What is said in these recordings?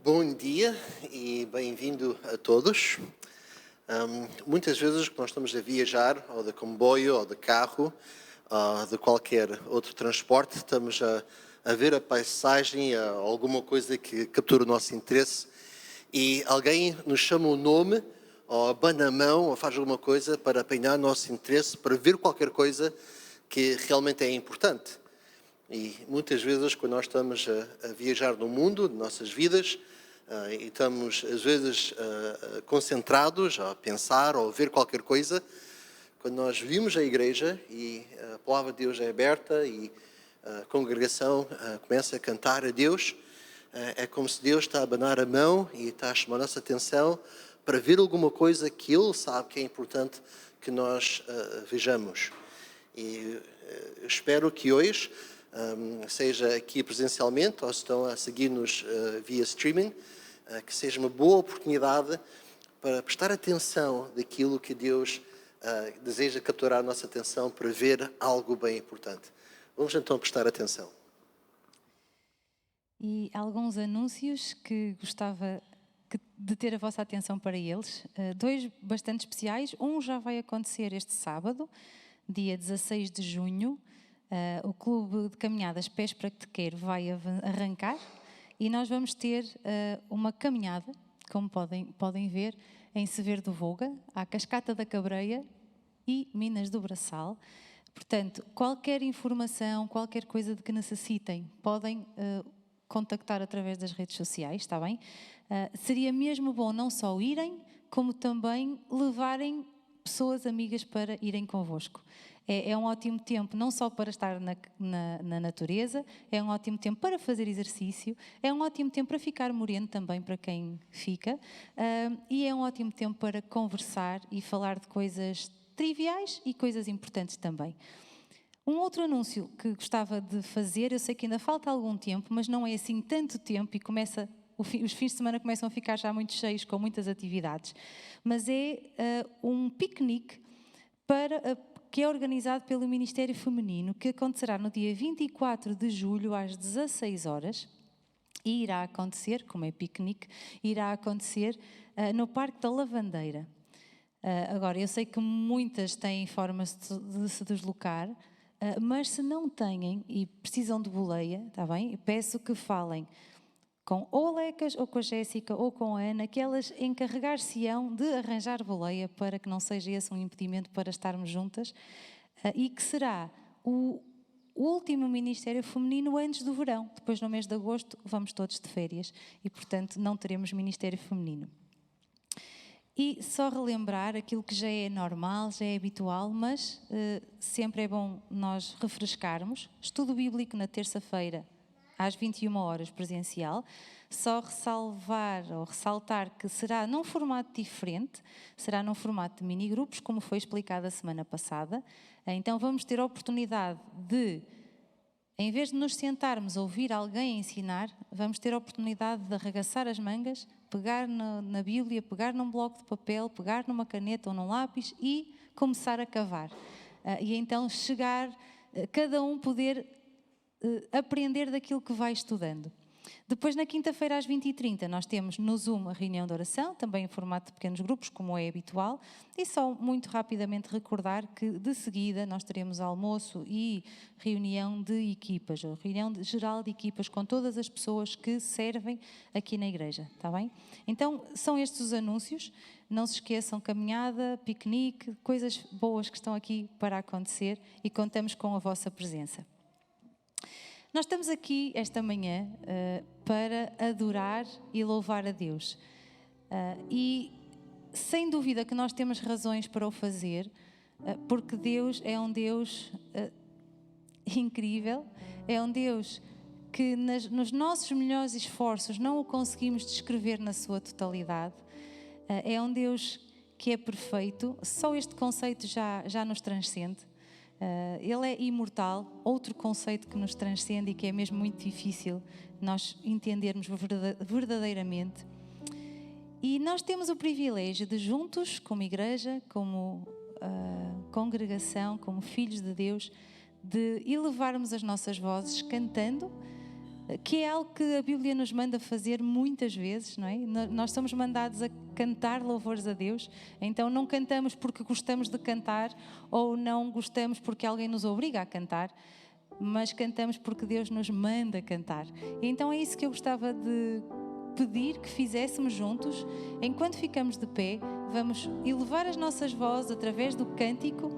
Bom dia e bem-vindo a todos. Muitas vezes, quando nós estamos a viajar, ou de comboio, ou de carro, ou de qualquer outro transporte, estamos a ver a paisagem, alguma coisa que captura o nosso interesse, e alguém nos chama o nome, ou abana a mão, ou faz alguma coisa para apanhar o nosso interesse, para ver qualquer coisa que realmente é importante. E muitas vezes, quando nós estamos a viajar no mundo, de nossas vidas, e estamos às vezes concentrados a pensar ou a ver qualquer coisa, quando nós vimos a igreja e a palavra de Deus é aberta e a congregação começa a cantar a Deus, é como se Deus está a abanar a mão e está a chamar a nossa atenção para ver alguma coisa que Ele sabe que é importante que nós vejamos. E espero que hoje, seja aqui presencialmente ou se estão a seguir-nos via streaming, que seja uma boa oportunidade para prestar atenção daquilo que Deus deseja capturar a nossa atenção para ver algo bem importante. Vamos então prestar atenção. E alguns anúncios que gostava de ter a vossa atenção para eles. Dois bastante especiais. Um já vai acontecer este sábado, dia 16 de junho. O Clube de Caminhadas Pés para que te quero vai arrancar e nós vamos ter uma caminhada, como podem ver, em Severo do Voga, à Cascata da Cabreia e Minas do Braçal. Portanto, qualquer informação, qualquer coisa de que necessitem, podem contactar através das redes sociais, está bem? Seria mesmo bom não só irem, como também levarem pessoas amigas para irem convosco. É um ótimo tempo não só para estar na natureza, é um ótimo tempo para fazer exercício, é um ótimo tempo para ficar moreno também para quem fica, e é um ótimo tempo para conversar e falar de coisas triviais e coisas importantes também. Um outro anúncio que gostava de fazer, eu sei que ainda falta algum tempo, mas não é assim tanto tempo e os fins de semana começam a ficar já muito cheios com muitas atividades, mas é um piquenique que é organizado pelo Ministério Feminino, que acontecerá no dia 24 de julho às 16 horas e irá acontecer, como é piquenique, irá acontecer no Parque da Lavandeira. Agora, eu sei que muitas têm formas de se deslocar, mas se não têm e precisam de boleia, está bem? Peço que falem com ou a Lecas, ou com a Jéssica, ou com a Ana, que elas encarregar-se-ão de arranjar boleia para que não seja esse um impedimento para estarmos juntas, e que será o último Ministério Feminino antes do verão. Depois, no mês de agosto, vamos todos de férias e, portanto, não teremos Ministério Feminino. E só relembrar aquilo que já é normal, já é habitual, mas sempre é bom nós refrescarmos. Estudo bíblico na terça-feira, às 21 horas presencial, só ressaltar que será num formato diferente, será num formato de mini-grupos, como foi explicado a semana passada. Então vamos ter a oportunidade de, em vez de nos sentarmos a ouvir alguém ensinar, vamos ter a oportunidade de arregaçar as mangas, pegar na Bíblia, pegar num bloco de papel, pegar numa caneta ou num lápis e começar a cavar. E então cada um poder aprender daquilo que vai estudando. Depois, na quinta-feira, às 20h30, nós temos no Zoom a reunião de oração, também em formato de pequenos grupos, como é habitual. E só muito rapidamente recordar que, de seguida, nós teremos almoço e reunião de equipas, ou reunião geral de equipas com todas as pessoas que servem aqui na igreja, está bem? Então, são estes os anúncios. Não se esqueçam, caminhada, piquenique, coisas boas que estão aqui para acontecer e contamos com a vossa presença. Nós estamos aqui esta manhã para adorar e louvar a Deus. E sem dúvida que nós temos razões para o fazer, porque Deus é um Deus incrível, é um Deus que nos nossos melhores esforços não o conseguimos descrever na sua totalidade. É um Deus que é perfeito, só este conceito já nos transcende. Ele é imortal, outro conceito que nos transcende e que é mesmo muito difícil nós entendermos verdadeiramente. E nós temos o privilégio de juntos, como igreja, como congregação, como filhos de Deus, de elevarmos as nossas vozes cantando que é algo que a Bíblia nos manda fazer muitas vezes, não é? Nós somos mandados a cantar louvores a Deus, então não cantamos porque gostamos de cantar ou não gostamos porque alguém nos obriga a cantar, mas cantamos porque Deus nos manda cantar. Então é isso que eu gostava de pedir que fizéssemos juntos. Enquanto ficamos de pé, vamos elevar as nossas vozes através do cântico,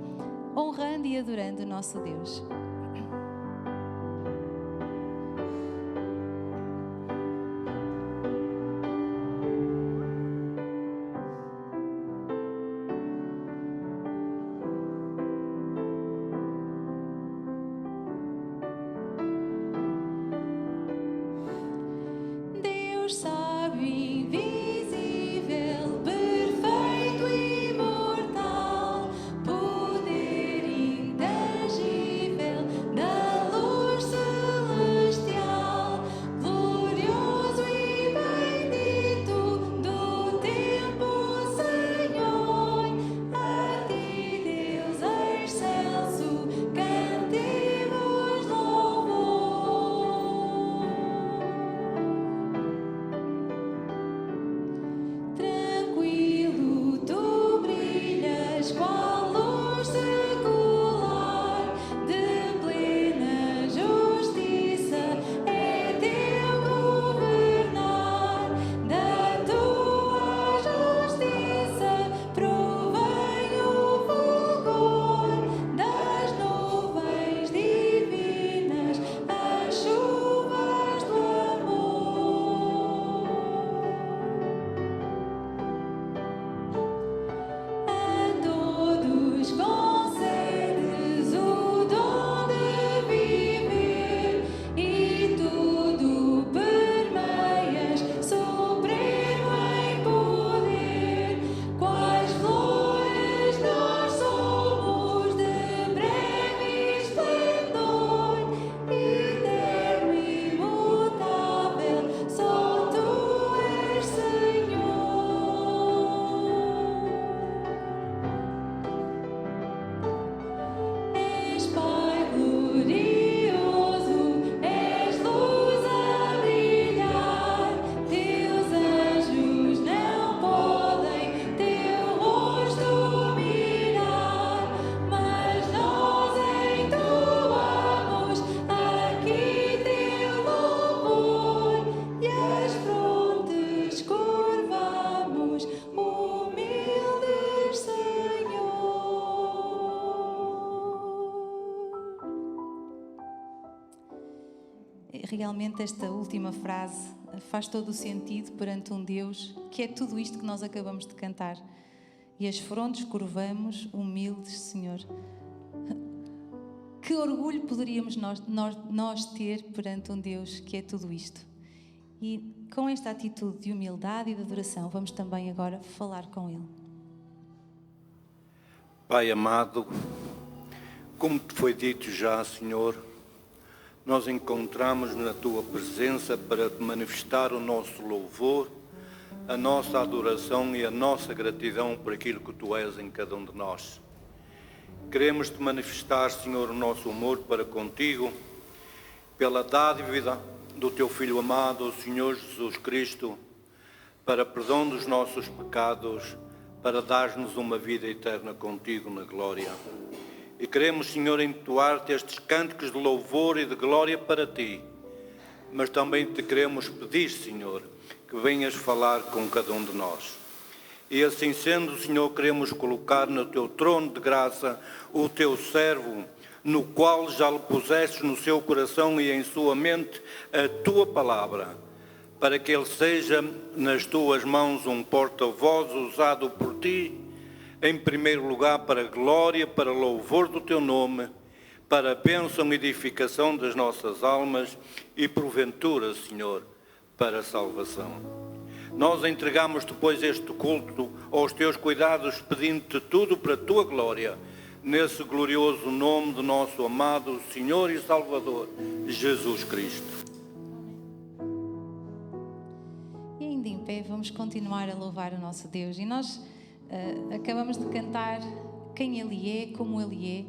honrando e adorando o nosso Deus. Deus sabe, invisível, perfeito e imortal, poder intangível da luz celestial, glorioso e bendito do tempo, Senhor, a ti, Deus excelso, cantemos louvor. Tranquilo, tu brilhas qual luz secular, de plena justiça é teu governar. Da tua justiça provém o fulgor das nuvens divinas, as chuvas do amor. A todos concedes o dom de viver e tudo permeias, supremo em poder. Quais flores nós somos de breve esplendor, eterno e imutável, só tu és Senhor. És Pai glorioso, és luz a brilhar, teus anjos não podem teu rosto mirar, mas nós entoamos aqui teu louvor e as frontes curvamos, humildes Senhor. Realmente esta última frase faz todo o sentido perante um Deus que é tudo isto que nós acabamos de cantar. E as frontes curvamos, humildes Senhor. Que orgulho poderíamos nós ter perante um Deus que é tudo isto. E com esta atitude de humildade e de adoração, vamos também agora falar com Ele. Pai amado, como te foi dito já, Senhor, nós encontramos na Tua presença para te manifestar o nosso louvor, a nossa adoração e a nossa gratidão por aquilo que Tu és em cada um de nós. Queremos te manifestar, Senhor, o nosso amor para contigo, pela dádiva do Teu Filho amado, o Senhor Jesus Cristo, para perdão dos nossos pecados, para dar-nos uma vida eterna contigo na glória. E queremos, Senhor, entoar-te estes cânticos de louvor e de glória para Ti, mas também te queremos pedir, Senhor, que venhas falar com cada um de nós. E assim sendo, Senhor, queremos colocar no Teu trono de graça o Teu servo, no qual já lhe pusestes no seu coração e em sua mente a Tua palavra, para que ele seja nas Tuas mãos um porta-voz usado por Ti, em primeiro lugar para a glória, para louvor do Teu nome, para a bênção e edificação das nossas almas e, porventura, Senhor, para a salvação. Nós entregamos depois este culto aos Teus cuidados, pedindo-te tudo para a Tua glória, nesse glorioso nome do nosso amado Senhor e Salvador, Jesus Cristo. E ainda em pé, vamos continuar a louvar o nosso Deus. E nós acabamos de cantar quem Ele é, como Ele é.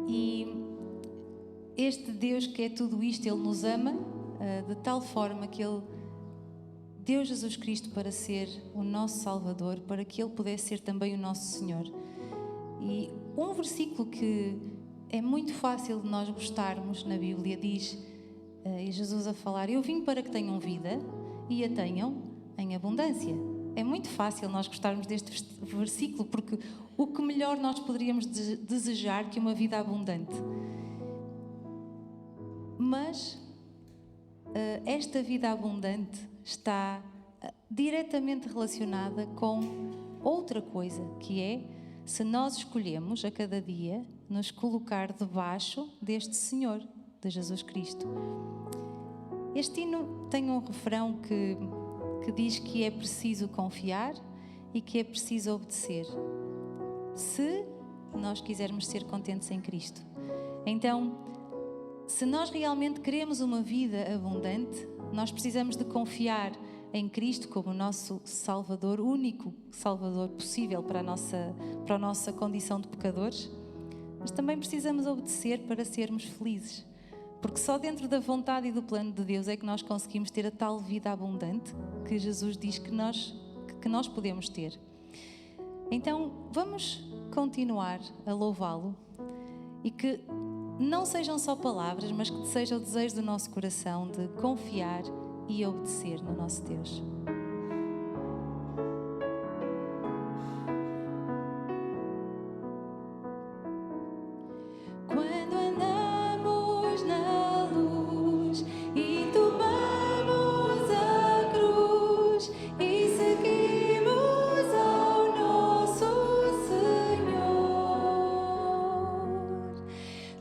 E este Deus que é tudo isto, Ele nos ama de tal forma que Ele deu Jesus Cristo para ser o nosso Salvador, para que Ele pudesse ser também o nosso Senhor. E um versículo que é muito fácil de nós gostarmos na Bíblia diz, e Jesus a falar: eu vim para que tenham vida e a tenham em abundância. É muito fácil nós gostarmos deste versículo, porque o que melhor nós poderíamos desejar que uma vida abundante. Mas esta vida abundante está diretamente relacionada com outra coisa, que é se nós escolhemos a cada dia nos colocar debaixo deste Senhor, de Jesus Cristo. Este hino tem um refrão que diz que é preciso confiar e que é preciso obedecer, se nós quisermos ser contentes em Cristo. Então, se nós realmente queremos uma vida abundante, nós precisamos de confiar em Cristo como o nosso Salvador, único Salvador possível para a nossa condição de pecadores, mas também precisamos obedecer para sermos felizes, porque só dentro da vontade e do plano de Deus é que nós conseguimos ter a tal vida abundante que Jesus diz que nós podemos ter. Então, vamos continuar a louvá-lo e que não sejam só palavras, mas que seja o desejo do nosso coração de confiar e obedecer no nosso Deus. Quando andamos na luz e tomamos a cruz e seguimos ao nosso Senhor,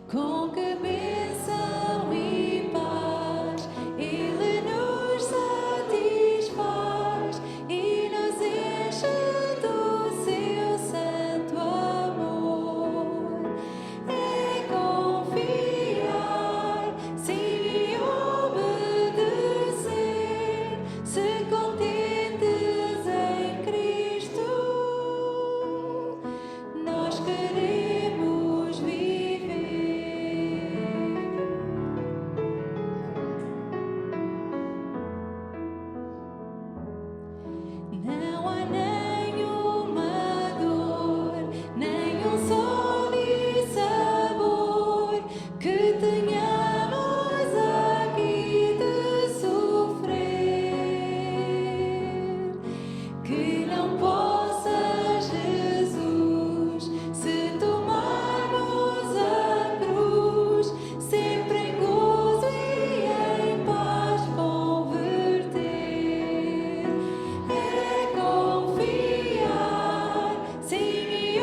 com que bênção e paz Ele nos satisfaz e nos enche do seu santo amor. É confiar, sim, e obedecer, se contentes em Cristo, nós queremos viver. Não há nenhuma dor, nenhum som e sabor que tenhamos aqui de sofrer, que não possa, Jesus, se tomarmos a cruz, sempre em gozo e em paz converter. É confiar, sim, e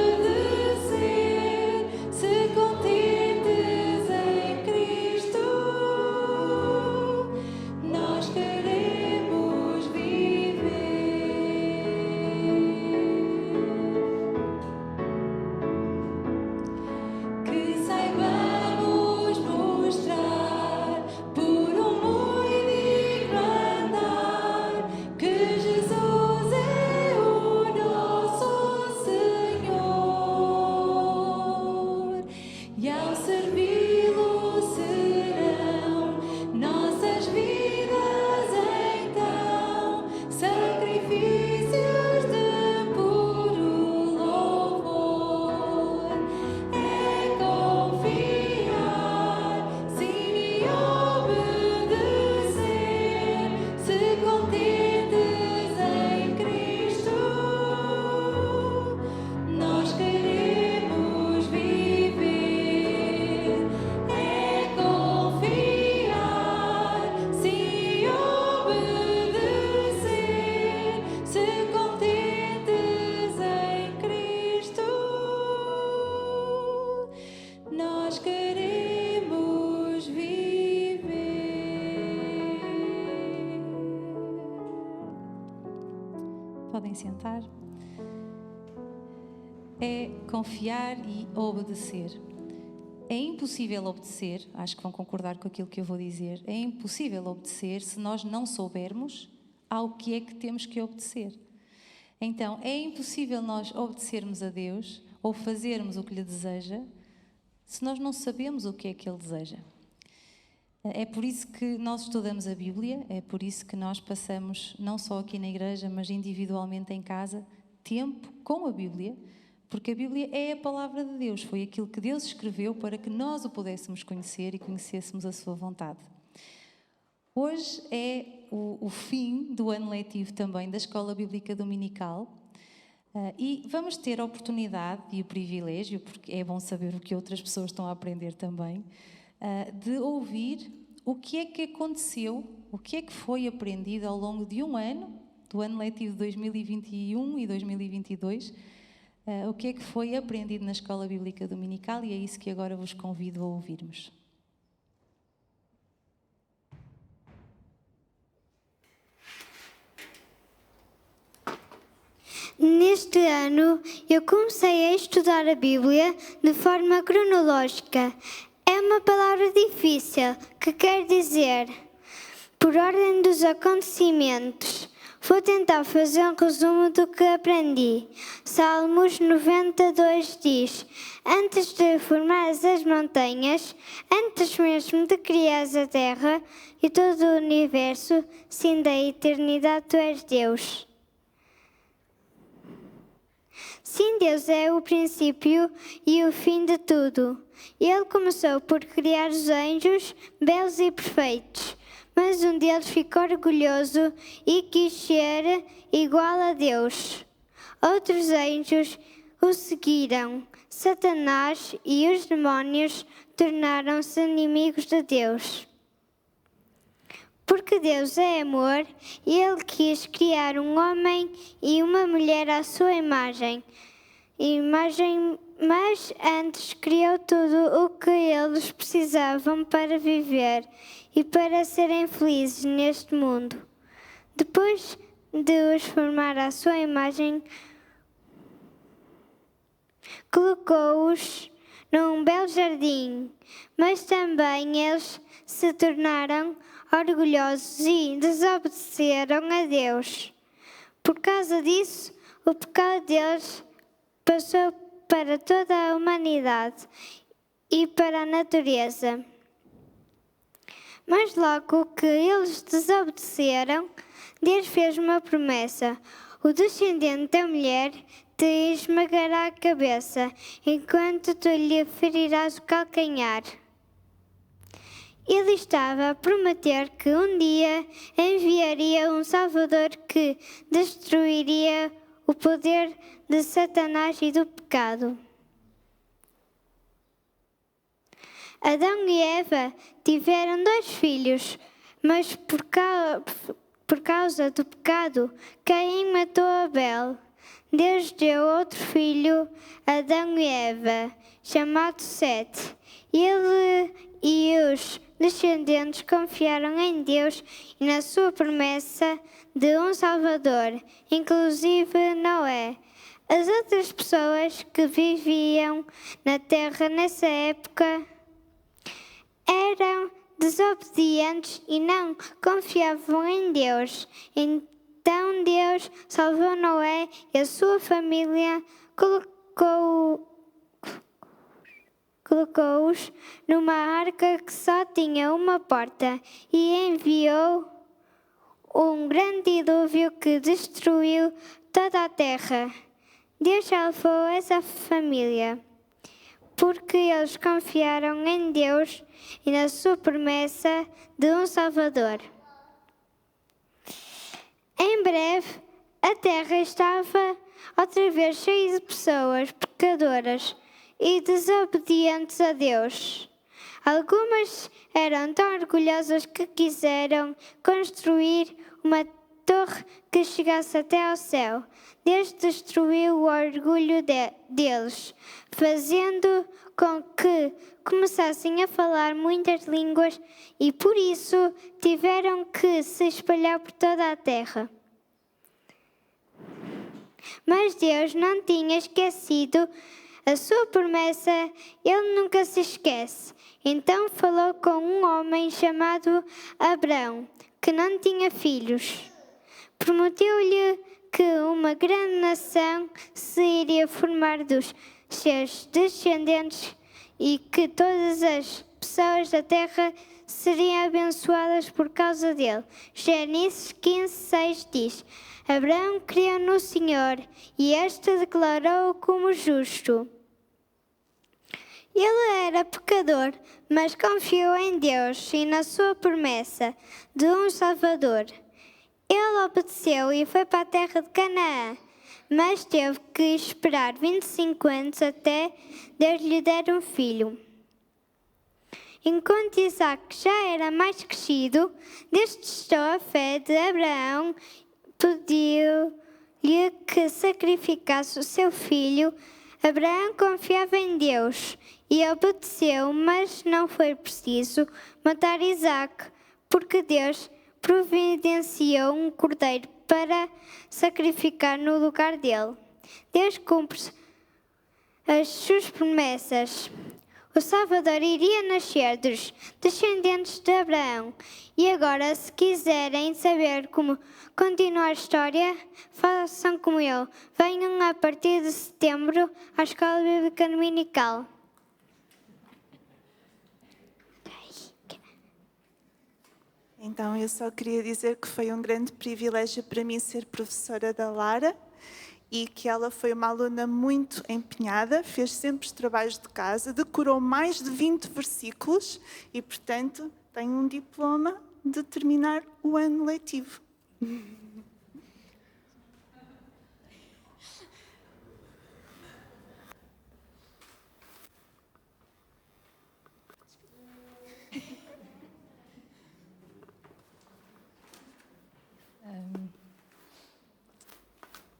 obedecer, se contentes em Cristo, nós queremos viver. Que saibamos mostrar por muito digno andar que Jesus é o nosso Senhor, e ao servi-lo serão nossas vidas então sacrifícios de puro louvor. É confiar, sim, e obedecer, se contentes em Cristo, nós queremos viver. É confiar, sim, e obedecer, se contentes em Cristo, nós queremos viver. Podem sentar. É confiar e obedecer. É impossível obedecer, acho que vão concordar com aquilo que eu vou dizer, é impossível obedecer se nós não soubermos ao que é que temos que obedecer. Então, é impossível nós obedecermos a Deus ou fazermos o que lhe deseja se nós não sabemos o que é que Ele deseja. É por isso que nós estudamos a Bíblia, é por isso que nós passamos, não só aqui na igreja, mas individualmente em casa, tempo com a Bíblia, porque a Bíblia é a palavra de Deus, foi aquilo que Deus escreveu para que nós o pudéssemos conhecer e conhecêssemos a sua vontade. Hoje é o fim do ano letivo também da Escola Bíblica Dominical e vamos ter a oportunidade e o privilégio, porque é bom saber o que outras pessoas estão a aprender também, de ouvir o que é que aconteceu, o que é que foi aprendido ao longo de um ano, do ano letivo 2021 e 2022, o que é que foi aprendido na Escola Bíblica Dominical, e é isso que agora vos convido a ouvirmos. Neste ano, eu comecei a estudar a Bíblia de forma cronológica. É uma palavra difícil, que quer dizer por ordem dos acontecimentos. Vou tentar fazer um resumo do que aprendi. Salmos 92 diz: antes de formares as montanhas, antes mesmo de criares a terra e todo o universo, sim, da eternidade tu és Deus. Sim, Deus é o princípio e o fim de tudo. Ele começou por criar os anjos, belos e perfeitos, mas um deles ficou orgulhoso e quis ser igual a Deus. Outros anjos o seguiram. Satanás e os demónios tornaram-se inimigos de Deus. Porque Deus é amor, Ele quis criar um homem e uma mulher à sua imagem, mas antes criou tudo o que eles precisavam para viver e para serem felizes neste mundo. Depois de os formar à sua imagem, colocou-os num belo jardim, mas também eles se tornaram orgulhosos e desobedeceram a Deus. Por causa disso, o pecado deles passou para toda a humanidade e para a natureza. Mas logo que eles desobedeceram, Deus fez uma promessa: o descendente da mulher te esmagará a cabeça, enquanto tu lhe ferirás o calcanhar. Ele estava a prometer que um dia enviaria um Salvador que destruiria o poder de Satanás e do pecado. Adão e Eva tiveram 2 filhos, mas por causa do pecado, Caim matou Abel. Deus deu outro filho, Adão e Eva, chamado Sete. Ele e os descendentes confiaram em Deus e na sua promessa de um Salvador, inclusive Noé. As outras pessoas que viviam na terra nessa época eram desobedientes e não confiavam em Deus. Então Deus salvou Noé e a sua família, colocou-os numa arca que só tinha uma porta e enviou um grande dilúvio que destruiu toda a terra. Deus salvou essa família porque eles confiaram em Deus e na sua promessa de um Salvador. Em breve, a terra estava outra vez cheia de pessoas pecadoras e desobedientes a Deus. Algumas eram tão orgulhosas que quiseram construir uma torre que chegasse até ao céu. Deus destruiu o orgulho deles, fazendo com que começassem a falar muitas línguas e por isso tiveram que se espalhar por toda a terra. Mas Deus não tinha esquecido a sua promessa, Ele nunca se esquece. Então falou com um homem chamado Abrão, que não tinha filhos. Prometeu-lhe que uma grande nação se iria formar dos seus descendentes e que todas as pessoas da terra seriam abençoadas por causa dele. Gênesis 15:6 diz: Abraão creu no Senhor e este declarou-o como justo. Ele era pecador, mas confiou em Deus e na sua promessa de um Salvador. Ele obedeceu e foi para a terra de Canaã, mas teve que esperar 25 anos até Deus lhe der um filho. Enquanto Isaac já era mais crescido, Deus testou a fé de Abraão, pediu-lhe que sacrificasse o seu filho. Abraão confiava em Deus e obedeceu, mas não foi preciso matar Isaac, porque Deus providenciou um cordeiro para sacrificar no lugar dele. Deus cumpre as suas promessas. O Salvador iria nascer dos descendentes de Abraão. E agora, se quiserem saber como continuar a história, façam como eu. Venham a partir de setembro à Escola Bíblica Dominical. Então, eu só queria dizer que foi um grande privilégio para mim ser professora da Lara e que ela foi uma aluna muito empenhada, fez sempre os trabalhos de casa, decorou mais de 20 versículos e, portanto, tem um diploma de terminar o ano letivo.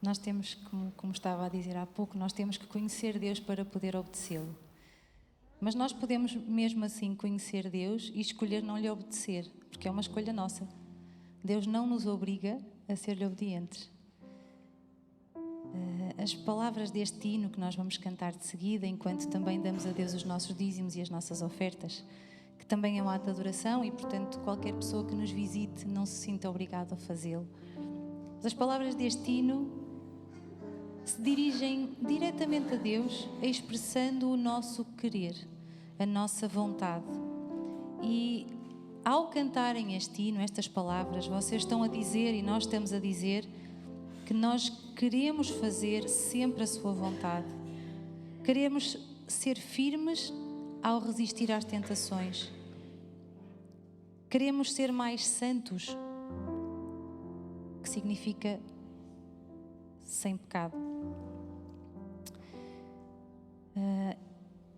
Nós temos, como estava a dizer há pouco, nós temos que conhecer Deus para poder obedecê-lo. Mas nós podemos mesmo assim conhecer Deus e escolher não lhe obedecer, porque é uma escolha nossa. Deus não nos obriga a ser-lhe obedientes. As palavras deste hino que nós vamos cantar de seguida, enquanto também damos a Deus os nossos dízimos e as nossas ofertas, que também é um ato de adoração e, portanto, qualquer pessoa que nos visite não se sinta obrigado a fazê-lo. Mas as palavras deste hino se dirigem diretamente a Deus, expressando o nosso querer, a nossa vontade. E ao cantarem este hino, estas palavras, vocês estão a dizer e nós estamos a dizer que nós queremos fazer sempre a sua vontade. Queremos ser firmes ao resistir às tentações. Queremos ser mais santos, que significa sem pecado.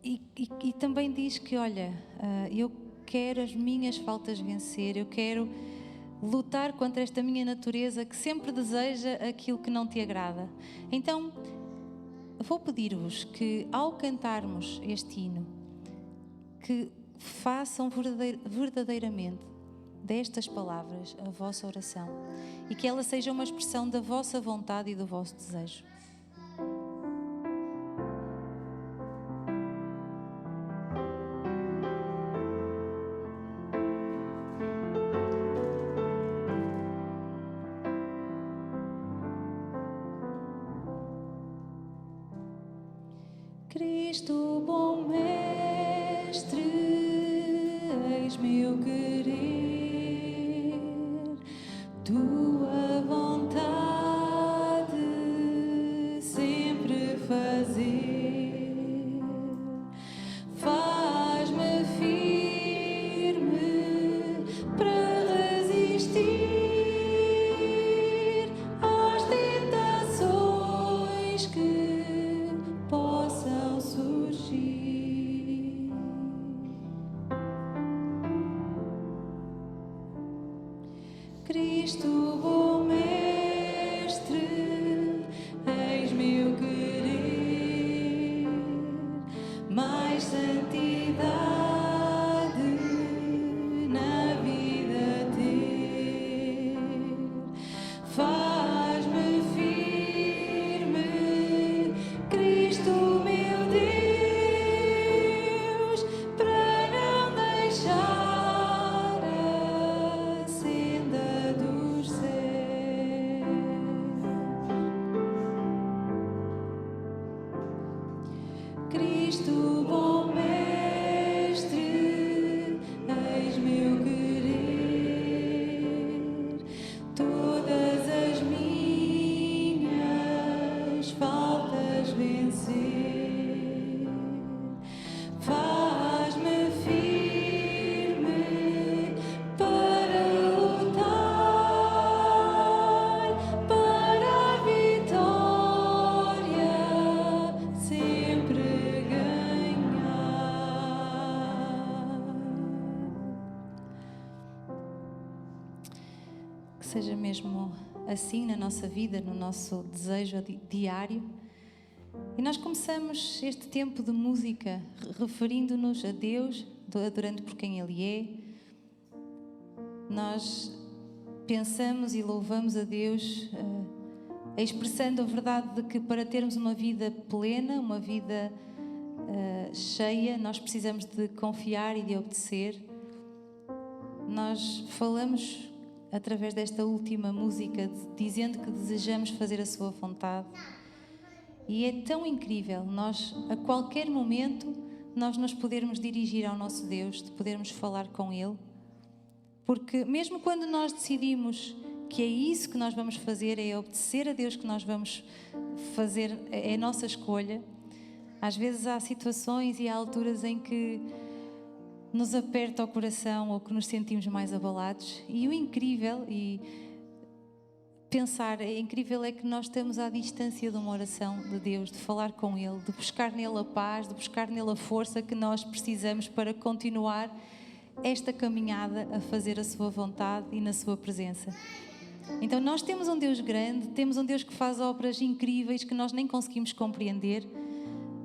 E também diz que, olha, eu quero as minhas faltas vencer, eu quero lutar contra esta minha natureza que sempre deseja aquilo que não te agrada. Então, vou pedir-vos que, ao cantarmos este hino, que façam verdadeiramente destas palavras a vossa oração e que ela seja uma expressão da vossa vontade e do vosso desejo. Cristo, bom Mestre, eis meu querer, tua vontade sempre fazer, faz-me firme para resistir às tentações que possam surgir. Cristo, bom Mestre, eis meu querer, mais santidade na vida ter, faz-me firme, Cristo meu Deus, para não deixar a senda dos céus. Cristo, bom Mestre, eis meu seja mesmo assim na nossa vida, no nosso desejo diário. E nós começamos este tempo de música referindo-nos a Deus, adorando por quem Ele é. Nós pensamos e louvamos a Deus, expressando a verdade de que para termos uma vida plena, uma vida cheia, nós precisamos de confiar e de obedecer. Nós falamos através desta última música dizendo que desejamos fazer a sua vontade. E é tão incrível nós, a qualquer momento, nós nos podermos dirigir ao nosso Deus, de podermos falar com Ele. Porque mesmo quando nós decidimos que é isso que nós vamos fazer, é obedecer a Deus que nós vamos fazer, é a nossa escolha, às vezes há situações e há alturas em que nos aperta o coração ou que nos sentimos mais abalados. E o incrível é que nós estamos à distância de uma oração de Deus, de falar com Ele, de buscar nele a paz, de buscar nele a força que nós precisamos para continuar esta caminhada a fazer a sua vontade e na sua presença. Então nós temos um Deus grande, temos um Deus que faz obras incríveis que nós nem conseguimos compreender,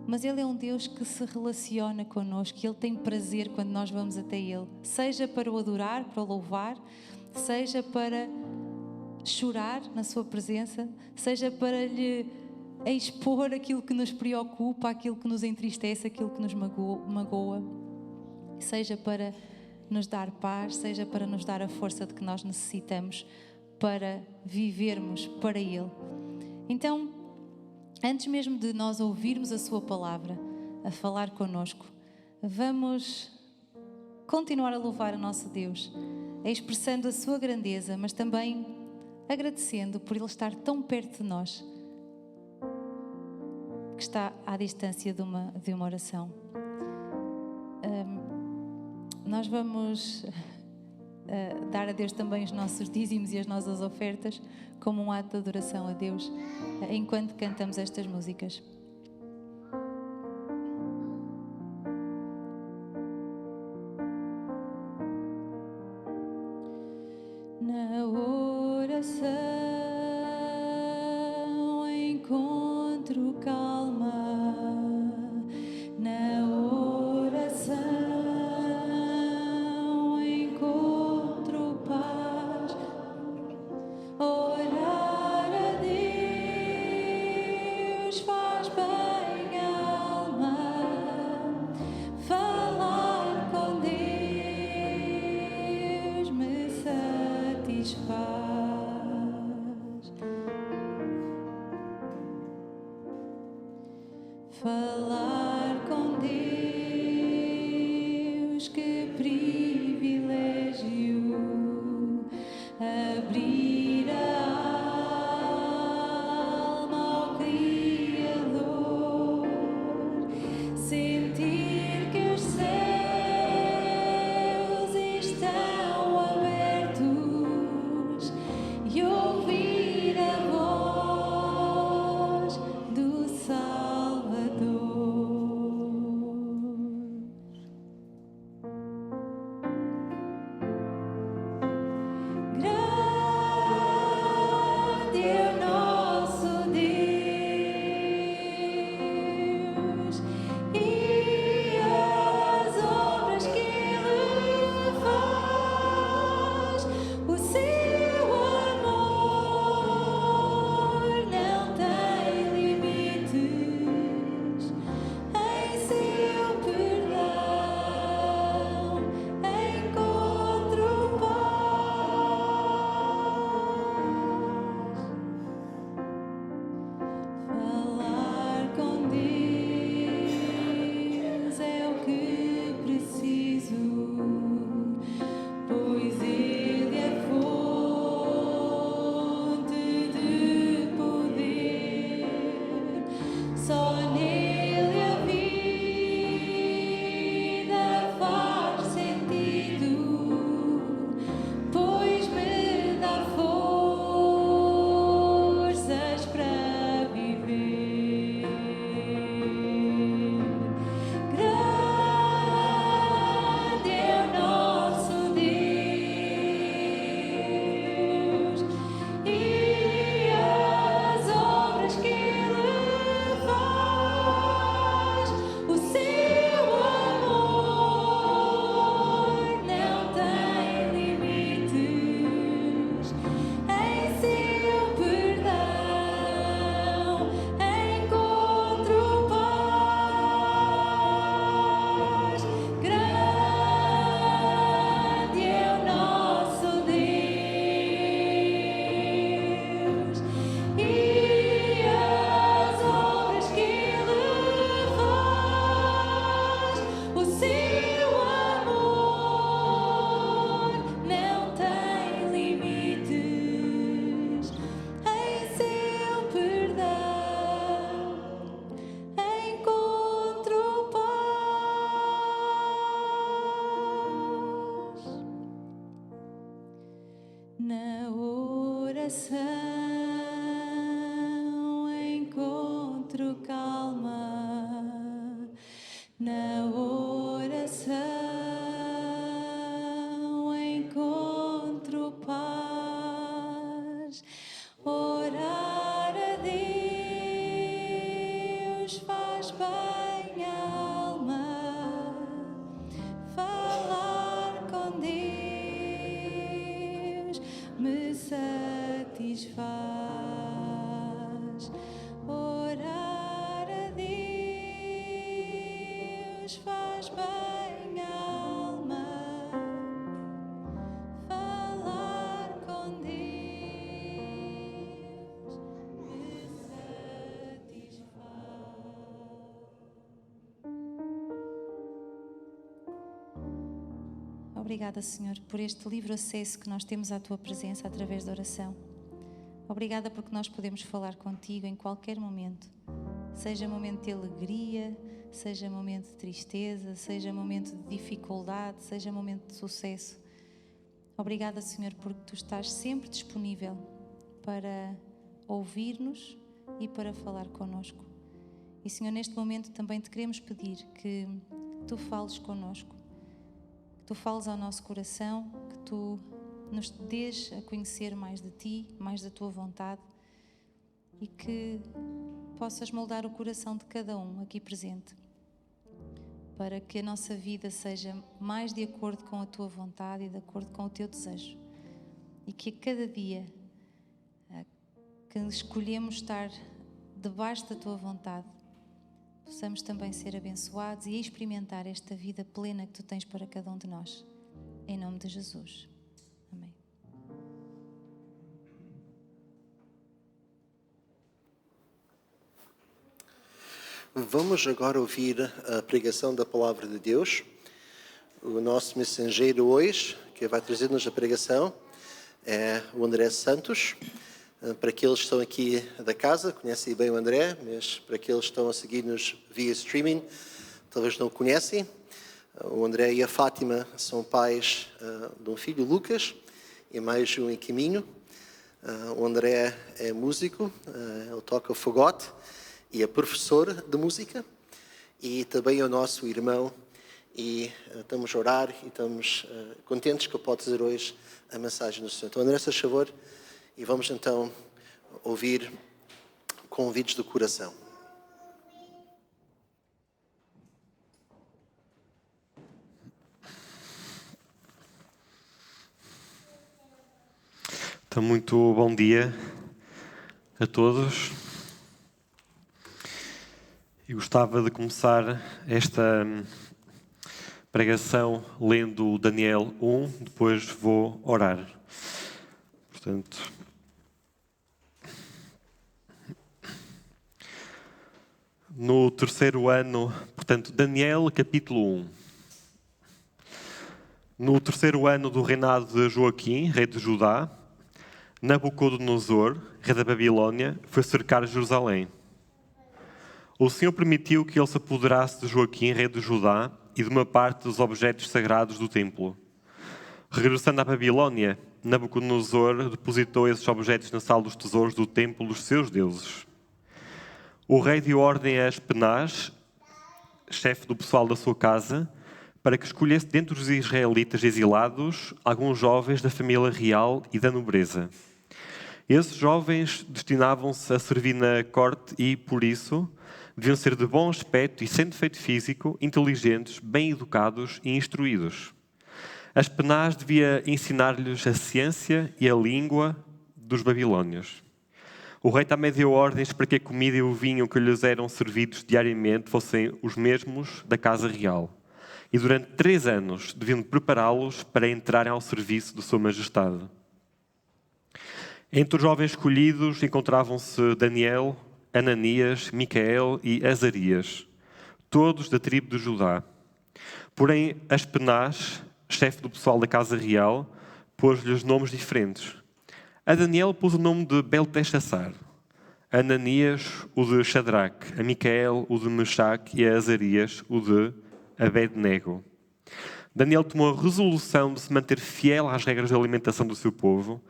mas Ele é um Deus que se relaciona connosco, que Ele tem prazer quando nós vamos até Ele, seja para o adorar, para o louvar, seja para chorar na sua presença, seja para lhe expor aquilo que nos preocupa, aquilo que nos entristece, aquilo que nos magoa, seja para nos dar paz, seja para nos dar a força de que nós necessitamos para vivermos para Ele. Então, antes mesmo de nós ouvirmos a sua palavra a falar connosco, vamos continuar a louvar o nosso Deus, expressando a sua grandeza, mas também agradecendo por Ele estar tão perto de nós, que está à distância de uma oração. Nós vamos dar a Deus também os nossos dízimos e as nossas ofertas como um ato de adoração a Deus enquanto cantamos estas músicas. Na oração encontro calma, na oração encontro paz. Orar a Deus faz bem à alma, falar com Deus me satisfaz. Falar com Deus, que privilégio, abrir a alma ao Criador, sentir que os céus estão abertos e ouvir a voz do Salvador. encontro calma. Na oração encontro paz. Orar a Deus faz bem à alma. Falar com Deus me satisfaz. Orar a Deus faz bem à alma. Falar com Deus me satisfaz. Obrigada, Senhor, por este livre acesso que nós temos à Tua presença através da oração. Obrigada porque nós podemos falar contigo em qualquer momento. Seja momento de alegria, seja momento de tristeza, seja momento de dificuldade, seja momento de sucesso. Obrigada, Senhor, porque Tu estás sempre disponível para ouvir-nos e para falar connosco. E, Senhor, neste momento também Te queremos pedir que Tu fales connosco, que Tu fales ao nosso coração, que Tu nos dês a conhecer mais de Ti, mais da Tua vontade e que possas moldar o coração de cada um aqui presente para que a nossa vida seja mais de acordo com a Tua vontade e de acordo com o Teu desejo e que a cada dia que escolhemos estar debaixo da Tua vontade possamos também ser abençoados e experimentar esta vida plena que Tu tens para cada um de nós. Em nome de Jesus. Amém. Vamos agora ouvir a pregação da Palavra de Deus. O nosso mensageiro hoje, que vai trazer-nos a pregação, é o André Santos. Para aqueles que estão aqui da casa, conhecem bem o André, mas para aqueles que estão a seguir-nos via streaming, talvez não o conhecem. O André e a Fátima são pais de um filho, Lucas, e mais um em caminho. O André é músico, ele toca fagote e é professor de música. E também é o nosso irmão. E estamos a orar e estamos contentes que eu possa dizer hoje a mensagem do Senhor. Então, André, se faz favor, e vamos então ouvir convites do coração. Então, muito bom dia a todos. Eu gostava de começar esta pregação lendo Daniel 1, depois vou orar. Portanto, no terceiro ano, Daniel capítulo 1. No terceiro ano do reinado de Joaquim, rei de Judá, Nabucodonosor, rei da Babilônia, foi cercar Jerusalém. O Senhor permitiu que ele se apoderasse de Joaquim, rei de Judá, e de uma parte dos objetos sagrados do templo. Regressando à Babilônia, Nabucodonosor depositou esses objetos na sala dos tesouros do templo dos seus deuses. O rei deu ordem a Aspenaz, chefe do pessoal da sua casa, para que escolhesse dentre os israelitas exilados alguns jovens da família real e da nobreza. Esses jovens destinavam-se a servir na corte e, por isso, deviam ser de bom aspecto e sem defeito físico, inteligentes, bem educados e instruídos. Aspenaz devia ensinar-lhes a ciência e a língua dos babilônios. O rei também deu ordens para que a comida e o vinho que lhes eram servidos diariamente fossem os mesmos da casa real. E durante 3 anos deviam prepará-los para entrarem ao serviço de Sua Majestade. Entre os jovens escolhidos encontravam-se Daniel, Ananias, Micael e Azarias, todos da tribo de Judá. Porém, Aspenaz, chefe do pessoal da casa real, pôs-lhes nomes diferentes. A Daniel pôs o nome de Belteshazzar, a Ananias o de Shadraque, a Micael o de Mechaque e a Azarias o de Abednego. Daniel tomou a resolução de se manter fiel às regras de alimentação do seu povo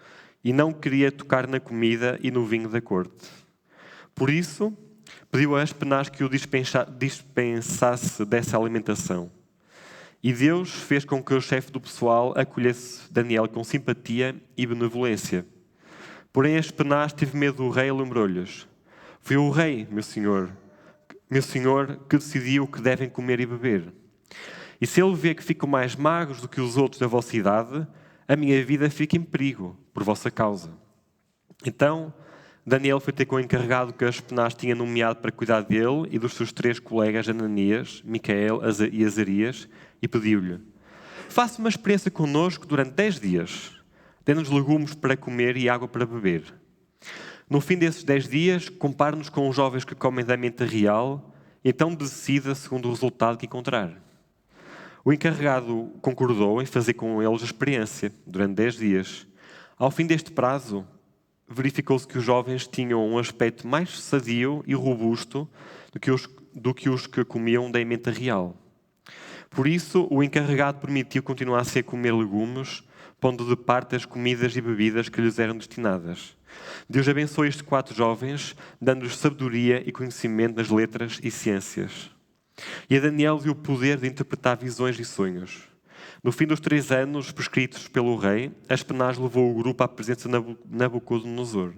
e não queria tocar na comida e no vinho da corte. Por isso, pediu a Aspenaz que o dispensasse dessa alimentação. E Deus fez com que o chefe do pessoal acolhesse Daniel com simpatia e benevolência. Porém, Aspenaz teve medo do rei e lembrou-lhes: foi o rei, meu senhor, que decidiu o que devem comer e beber. E se ele vê que ficam mais magros do que os outros da vossa idade, a minha vida fica em perigo por vossa causa. Então, Daniel foi ter com o encarregado que Aspenaz tinha nomeado para cuidar dele e dos seus 3 colegas, Ananias, Micael e Azarias, e pediu-lhe: faça uma experiência connosco durante 10 dias. Dê-nos legumes para comer e água para beber. No fim desses 10 dias, compare-nos com os jovens que comem da menta real e então decida segundo o resultado que encontrar. O encarregado concordou em fazer com eles a experiência durante 10 dias. Ao fim deste prazo, verificou-se que os jovens tinham um aspecto mais sadio e robusto do que os que comiam da menta real. Por isso, o encarregado permitiu continuassem a comer legumes, pondo de parte as comidas e bebidas que lhes eram destinadas. Deus abençoou estes 4 jovens, dando-lhes sabedoria e conhecimento nas letras e ciências. E a Daniel deu o poder de interpretar visões e sonhos. No fim dos 3 anos prescritos pelo rei, Aspenaz levou o grupo à presença de Nabucodonosor.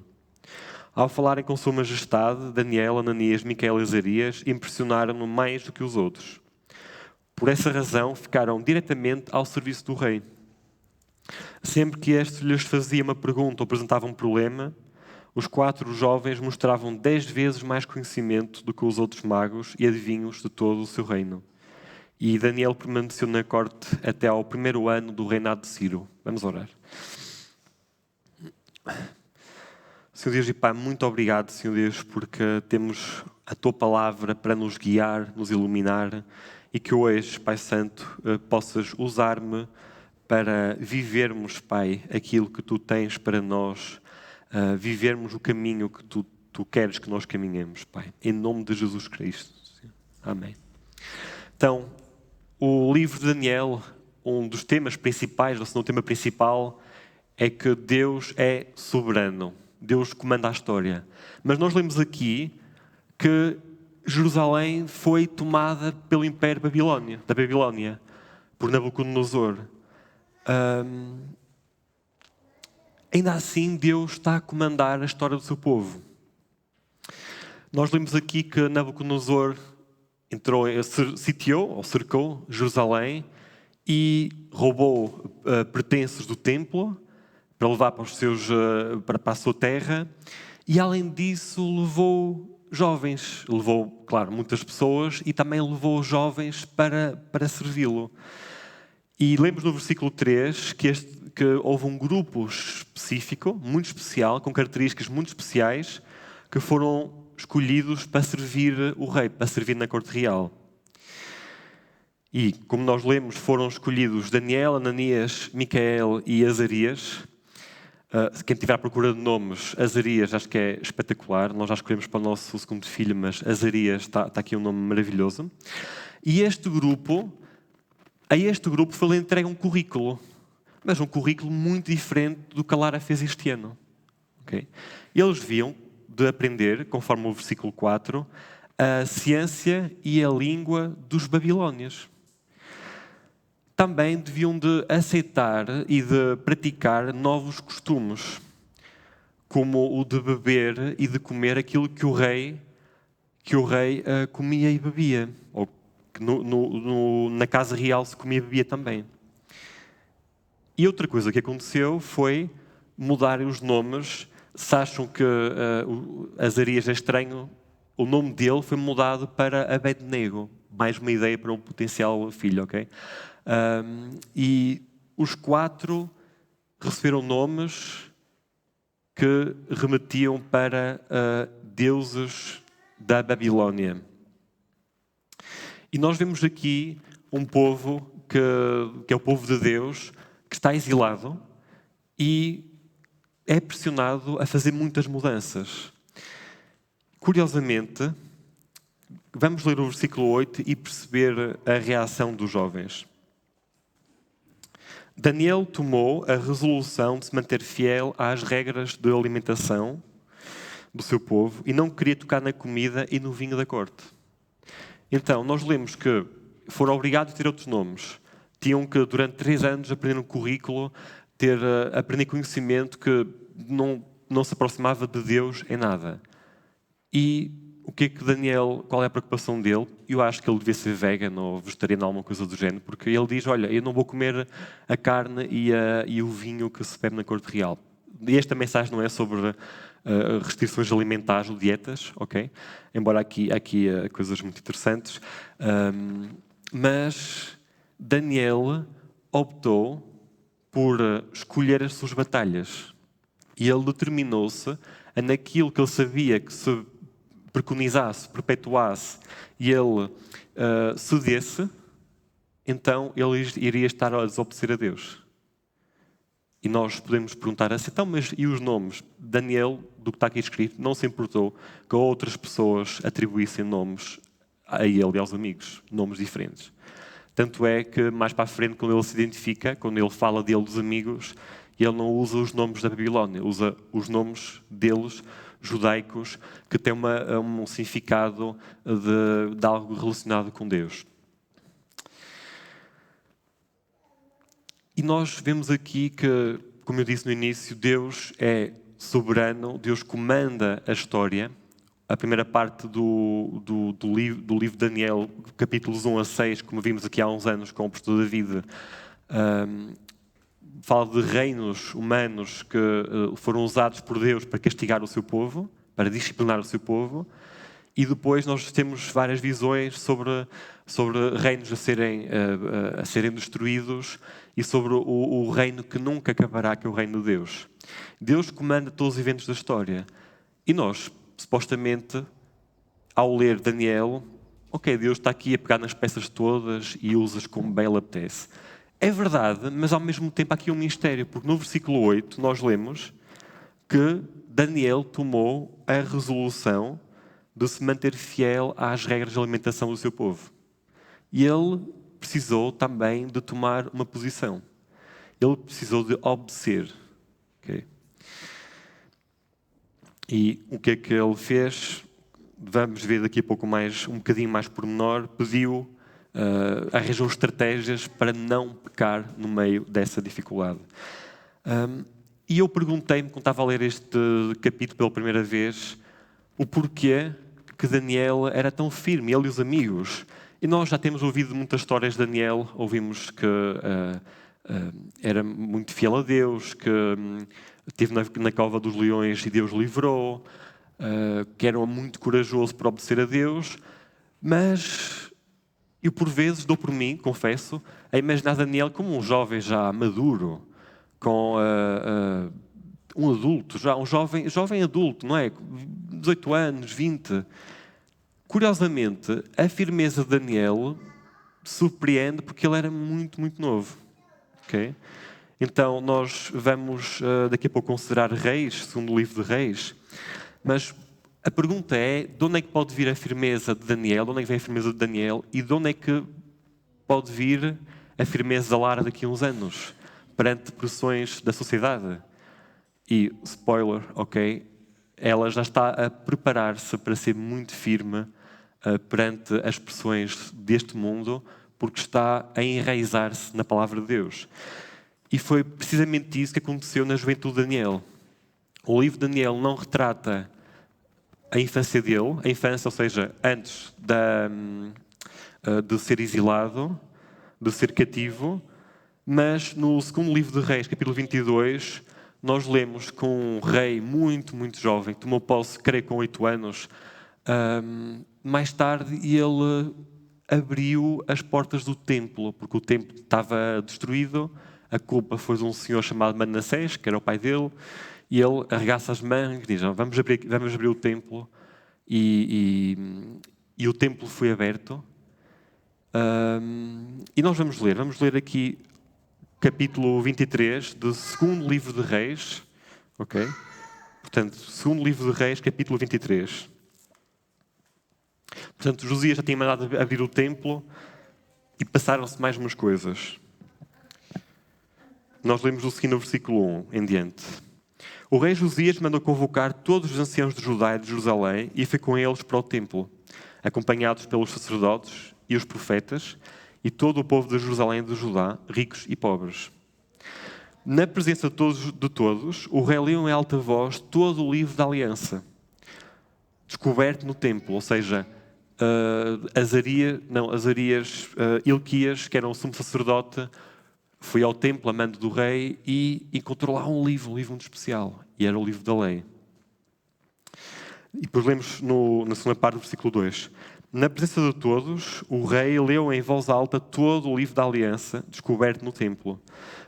Ao falarem com sua majestade, Daniel, Ananias, Micael e Azarias impressionaram-no mais do que os outros. Por essa razão, ficaram diretamente ao serviço do rei. Sempre que este lhes fazia uma pergunta ou apresentava um problema, os 4 jovens mostravam 10 vezes mais conhecimento do que os outros magos e adivinhos de todo o seu reino. E Daniel permaneceu na corte até ao 1º ano do reinado de Ciro. Vamos orar. Senhor Deus e Pai, muito obrigado, Senhor Deus, porque temos a Tua palavra para nos guiar, nos iluminar, e que hoje, Pai Santo, possas usar-me para vivermos, Pai, aquilo que Tu tens para nós, vivermos o caminho que Tu queres que nós caminhemos, Pai. Em nome de Jesus Cristo. Amém. Então, o livro de Daniel, um dos temas principais, ou se não o tema principal, é que Deus é soberano. Deus comanda a história. Mas nós lemos aqui que Jerusalém foi tomada pelo Império da Babilónia, por Nabucodonosor. Ainda assim, Deus está a comandar a história do seu povo. Nós lemos aqui que Nabucodonosor sitiou ou cercou Jerusalém e roubou pertences do templo para levar para a sua terra, e além disso levou jovens, levou, claro, muitas pessoas, e também levou jovens para servi-lo. E lemos no versículo 3 que houve um grupo específico, muito especial, com características muito especiais, que foram escolhidos para servir o rei, para servir na corte real. E, como nós lemos, foram escolhidos Daniel, Ananias, Micael e Azarias. Quem estiver à procura de nomes, Azarias acho que é espetacular. Nós já escolhemos para o nosso segundo filho, mas Azarias está aqui um nome maravilhoso. E a este grupo foi entregue um currículo, mas um currículo muito diferente do que a Lara fez este ano. Okay? Eles deviam de aprender, conforme o versículo 4, a ciência e a língua dos babilónios. Também deviam de aceitar e de praticar novos costumes, como o de beber e de comer aquilo que o rei comia e bebia, ou que na casa real se comia e bebia também. E outra coisa que aconteceu foi mudarem os nomes. Se acham que Azarias é estranho, o nome dele foi mudado para Abednego, mais uma ideia para um potencial filho, ok? E os 4 receberam nomes que remetiam para deuses da Babilónia. E nós vemos aqui um povo que é o povo de Deus, que está exilado e é pressionado a fazer muitas mudanças. Curiosamente, vamos ler o versículo 8 e perceber a reação dos jovens. Daniel tomou a resolução de se manter fiel às regras de alimentação do seu povo e não queria tocar na comida e no vinho da corte. Então, nós lemos que foram obrigados a ter outros nomes. Tinham que, durante 3 anos, aprender um currículo, aprender conhecimento que não se aproximava de Deus em nada. E o que é que Daniel, qual é a preocupação dele? Eu acho que ele devia ser vegan ou vegetariano, alguma coisa do género, porque ele diz, olha, eu não vou comer a carne e o vinho que se bebe na corte real. E esta mensagem não é sobre restrições alimentares ou dietas, ok? Embora aqui coisas muito interessantes. Mas Daniel optou por escolher as suas batalhas. E ele determinou-se a naquilo que ele sabia que se preconizasse, perpetuasse e ele cedesse, então ele iria estar a desobedecer a Deus. E nós podemos perguntar assim, então, mas e os nomes? Daniel, do que está aqui escrito, não se importou que outras pessoas atribuíssem nomes a ele e aos amigos, nomes diferentes. Tanto é que mais para a frente, quando ele se identifica, quando ele fala dele dos amigos, ele não usa os nomes da Babilónia, usa os nomes deles, judaicos, que têm um significado de algo relacionado com Deus. E nós vemos aqui que, como eu disse no início, Deus é soberano, Deus comanda a história. A primeira parte do livro de Daniel, capítulos 1 a 6, como vimos aqui há uns anos com o pastor David, fala de reinos humanos que foram usados por Deus para castigar o seu povo, para disciplinar o seu povo. E depois nós temos várias visões sobre reinos a serem destruídos e sobre o reino que nunca acabará, que é o reino de Deus. Deus comanda todos os eventos da história. E nós, supostamente, ao ler Daniel, ok, Deus está aqui a pegar nas peças todas e usa-as como bem lhe apetece. É verdade, mas ao mesmo tempo há aqui um mistério, porque no versículo 8 nós lemos que Daniel tomou a resolução de se manter fiel às regras de alimentação do seu povo. E ele precisou também de tomar uma posição. Ele precisou de obedecer. Okay? E o que é que ele fez? Vamos ver daqui a pouco um bocadinho mais pormenor. Pediu, arranjou estratégias para não pecar no meio dessa dificuldade. E eu perguntei-me, quando estava a ler este capítulo pela primeira vez, o porquê que Daniel era tão firme, ele e os amigos. E nós já temos ouvido muitas histórias de Daniel, ouvimos que era muito fiel a Deus, que esteve na cova dos leões e Deus livrou, que era muito corajoso para obedecer a Deus, mas eu por vezes dou por mim, confesso, a imaginar Daniel como um jovem já maduro, com um adulto, já um jovem adulto, não é? 18 anos, 20. Curiosamente, a firmeza de Daniel surpreende porque ele era muito, muito novo. Okay? Então, nós vamos daqui a pouco considerar reis, segundo o livro de Reis, mas a pergunta é, de onde é que pode vir a firmeza de Daniel, de onde é que vem a firmeza de Daniel e de onde é que pode vir a firmeza da Lara daqui a uns anos, perante pressões da sociedade? E, spoiler, ok, ela já está a preparar-se para ser muito firme perante as pressões deste mundo, porque está a enraizar-se na palavra de Deus. E foi precisamente isso que aconteceu na juventude de Daniel. O livro de Daniel não retrata a infância dele, a infância, ou seja, antes de ser exilado, de ser cativo, mas no segundo livro de Reis, capítulo 22, nós lemos que um rei muito, muito jovem, tomou posse, creio, com 8 anos, mais tarde ele abriu as portas do templo, porque o templo estava destruído, a culpa foi de um senhor chamado Manassés, que era o pai dele, e ele arregaça as mangas e diz, vamos abrir o templo, e o templo foi aberto. E nós vamos ler aqui capítulo 23 do segundo livro de Reis, ok? Portanto, segundo livro de Reis, capítulo 23. Portanto, Josias já tinha mandado abrir o templo e passaram-se mais umas coisas. nós lemos o seguinte no versículo 1 em diante. O rei Josias mandou convocar todos os anciãos de Judá e de Jerusalém e foi com eles para o templo, acompanhados pelos sacerdotes e os profetas e todo o povo de Jerusalém e de Judá, ricos e pobres. Na presença de todos, o rei leu em alta voz todo o livro da aliança, descoberto no templo, ou seja, Hilquias, que era um sumo sacerdote, foi ao templo a mando do rei e encontrou lá um livro muito especial, e era o livro da lei. E depois lemos na segunda parte do versículo 2. Na presença de todos, o rei leu em voz alta todo o livro da aliança, descoberto no templo.